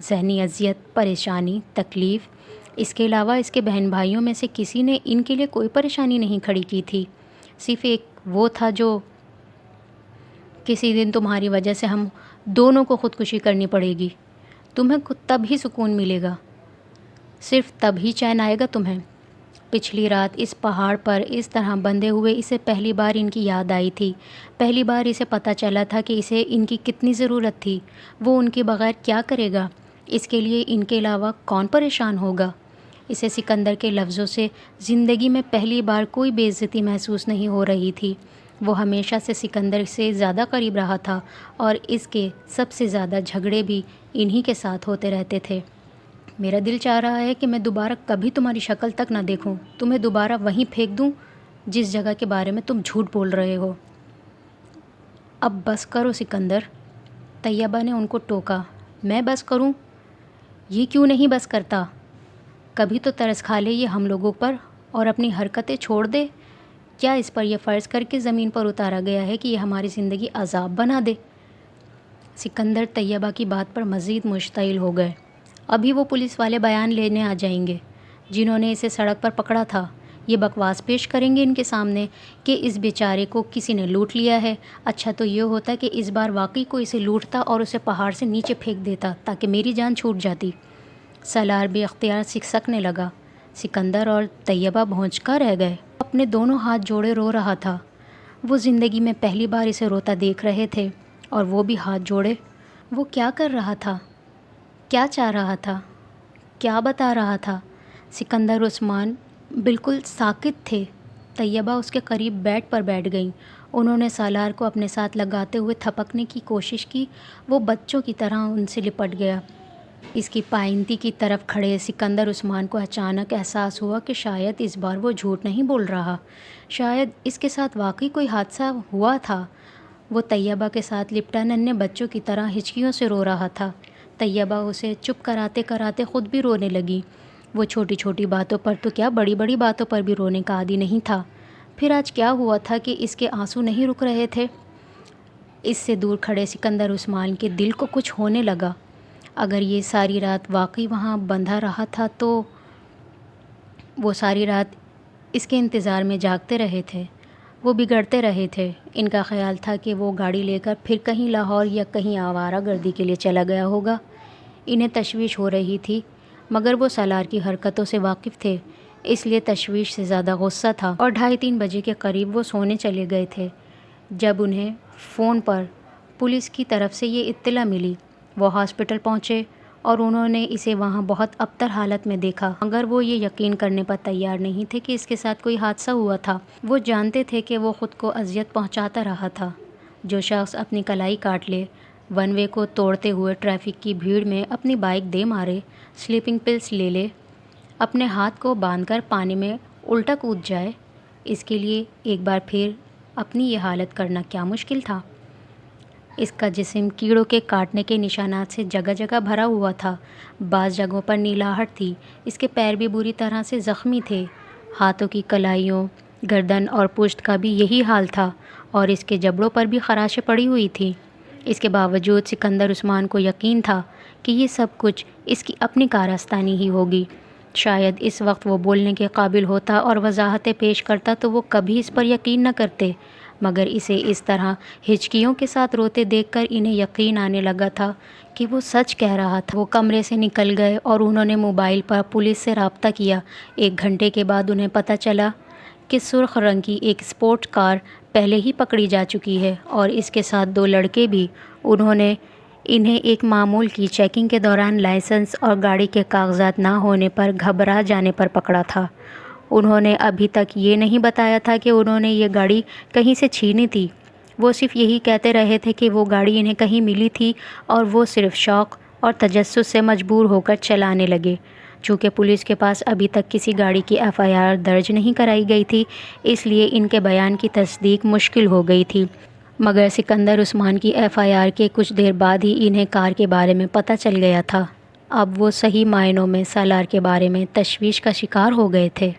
ذہنی اذیت، پریشانی، تکلیف۔ اس کے علاوہ اس کے بہن بھائیوں میں سے کسی نے ان کے لیے کوئی پریشانی نہیں کھڑی کی تھی، صرف ایک وہ تھا جو کسی دن تمہاری وجہ سے ہم دونوں کو خودکشی کرنی پڑے گی، تمہیں تب ہی سکون ملے گا، صرف تب ہی چین آئے گا تمہیں۔ پچھلی رات اس پہاڑ پر اس طرح بندھے ہوئے اسے پہلی بار ان کی یاد آئی تھی، پہلی بار اسے پتہ چلا تھا کہ اسے ان کی کتنی ضرورت تھی۔ وہ ان کے بغیر کیا کرے گا؟ اس کے لیے ان کے علاوہ کون پریشان ہوگا؟ اسے سکندر کے لفظوں سے زندگی میں پہلی بار کوئی بے عزتی محسوس نہیں ہو رہی تھی۔ وہ ہمیشہ سے سکندر سے زیادہ قریب رہا تھا اور اس کے سب سے زیادہ جھگڑے بھی انہی کے ساتھ ہوتے رہتے تھے۔ میرا دل چاہ رہا ہے کہ میں دوبارہ کبھی تمہاری شکل تک نہ دیکھوں، تمہیں دوبارہ وہیں پھینک دوں جس جگہ کے بارے میں تم جھوٹ بول رہے ہو۔ اب بس کرو سکندر، طیبہ نے ان کو ٹوکا۔ میں بس کروں؟ یہ کیوں نہیں بس کرتا؟ کبھی تو ترس کھا لے یہ ہم لوگوں پر اور اپنی حرکتیں چھوڑ دے۔ کیا اس پر یہ فرض کر کے زمین پر اتارا گیا ہے کہ یہ ہماری زندگی عذاب بنا دے؟ سکندر طیبہ کی بات پر مزید مشتعل ہو گئے۔ ابھی وہ پولیس والے بیان لینے آ جائیں گے جنہوں نے اسے سڑک پر پکڑا تھا، یہ بکواس پیش کریں گے ان کے سامنے کہ اس بیچارے کو کسی نے لوٹ لیا ہے۔ اچھا تو یہ ہوتا کہ اس بار واقعی کوئی اسے لوٹتا اور اسے پہاڑ سے نیچے پھینک دیتا تاکہ میری جان چھوٹ جاتی۔ سالار بے اختیار سکسکنے لگا۔ سکندر اور طیبہ بھونچکا رہ گئے۔ اپنے دونوں ہاتھ جوڑے رو رہا تھا۔ وہ زندگی میں پہلی بار اسے روتا دیکھ رہے تھے اور وہ بھی ہاتھ جوڑے۔ وہ کیا کر رہا تھا؟ کیا چاہ رہا تھا؟ کیا بتا رہا تھا؟ سکندر عثمان بالکل ساکت تھے۔ طیبہ اس کے قریب بیڈ پر بیٹھ گئیں۔ انہوں نے سالار کو اپنے ساتھ لگاتے ہوئے تھپکنے کی کوشش کی۔ وہ بچوں کی طرح ان سے لپٹ گیا۔ اس کی پائنتی کی طرف کھڑے سکندر عثمان کو اچانک احساس ہوا کہ شاید اس بار وہ جھوٹ نہیں بول رہا، شاید اس کے ساتھ واقعی کوئی حادثہ ہوا تھا۔ وہ طیبہ کے ساتھ لپٹا ننھے بچوں کی طرح ہچکیوں سے رو رہا تھا۔ طیبہ اسے چپ کراتے کراتے خود بھی رونے لگی۔ وہ چھوٹی چھوٹی باتوں پر تو کیا بڑی بڑی باتوں پر بھی رونے کا عادی نہیں تھا۔ پھر آج کیا ہوا تھا کہ اس کے آنسو نہیں رک رہے تھے؟ اس سے دور کھڑے سکندر عثمان کے دل کو کچھ ہونے لگا۔ اگر یہ ساری رات واقعی وہاں بندھا رہا تھا تو وہ ساری رات اس کے انتظار میں جاگتے رہے تھے، وہ بگڑتے رہے تھے۔ ان کا خیال تھا کہ وہ گاڑی لے کر پھر کہیں لاہور یا کہیں آوارہ گردی کے لیے چلا گیا ہوگا۔ انہیں تشویش ہو رہی تھی، مگر وہ سالار کی حرکتوں سے واقف تھے، اس لیے تشویش سے زیادہ غصہ تھا، اور 2:30 بجے کے قریب وہ سونے چلے گئے تھے جب انہیں فون پر پولیس کی طرف سے یہ اطلاع ملی۔ وہ ہاسپٹل پہنچے اور انہوں نے اسے وہاں بہت ابتر حالت میں دیکھا، مگر وہ یہ یقین کرنے پر تیار نہیں تھے کہ اس کے ساتھ کوئی حادثہ ہوا تھا۔ وہ جانتے تھے کہ وہ خود کو اذیت پہنچاتا رہا تھا۔ جو شخص اپنی کلائی کاٹ لے، ون وے کو توڑتے ہوئے ٹریفک کی بھیڑ میں اپنی بائیک دے مارے، سلیپنگ پلس لے لے، اپنے ہاتھ کو باندھ کر پانی میں الٹا کود جائے، اس کے لیے ایک بار پھر اپنی یہ حالت کرنا کیا مشکل تھا؟ اس کا جسم کیڑوں کے کاٹنے کے نشانات سے جگہ جگہ بھرا ہوا تھا، بعض جگہوں پر نیلاہٹ تھی، اس کے پیر بھی بری طرح سے زخمی تھے، ہاتھوں کی کلائیوں، گردن اور پشت کا بھی یہی حال تھا، اور اس کے جبڑوں پر بھی خراشیں پڑی ہوئی تھیں۔ اس کے باوجود سکندر عثمان کو یقین تھا کہ یہ سب کچھ اس کی اپنی کارستانی ہی ہوگی۔ شاید اس وقت وہ بولنے کے قابل ہوتا اور وضاحتیں پیش کرتا تو وہ کبھی اس پر یقین نہ کرتے، مگر اسے اس طرح ہچکیوں کے ساتھ روتے دیکھ کر انہیں یقین آنے لگا تھا کہ وہ سچ کہہ رہا تھا۔ وہ کمرے سے نکل گئے اور انہوں نے موبائل پر پولیس سے رابطہ کیا۔ 1 گھنٹے کے بعد انہیں پتہ چلا کہ سرخ رنگ کی ایک اسپورٹ کار پہلے ہی پکڑی جا چکی ہے، اور اس کے ساتھ 2 لڑکے بھی۔ انہوں نے انہیں ایک معمول کی چیکنگ کے دوران لائسنس اور گاڑی کے کاغذات نہ ہونے پر گھبرا جانے پر پکڑا تھا۔ انہوں نے ابھی تک یہ نہیں بتایا تھا کہ انہوں نے یہ گاڑی کہیں سے چھینی تھی، وہ صرف یہی کہتے رہے تھے کہ وہ گاڑی انہیں کہیں ملی تھی اور وہ صرف شوق اور تجسس سے مجبور ہو کر چلانے لگے۔ چونکہ پولیس کے پاس ابھی تک کسی گاڑی کی FIR درج نہیں کرائی گئی تھی، اس لیے ان کے بیان کی تصدیق مشکل ہو گئی تھی، مگر سکندر عثمان کی FIR کے کچھ دیر بعد ہی انہیں کار کے بارے میں پتہ چل گیا تھا۔ اب وہ صحیح معنوں میں سالار کے بارے میں تشویش کا شکار ہو گئے تھے۔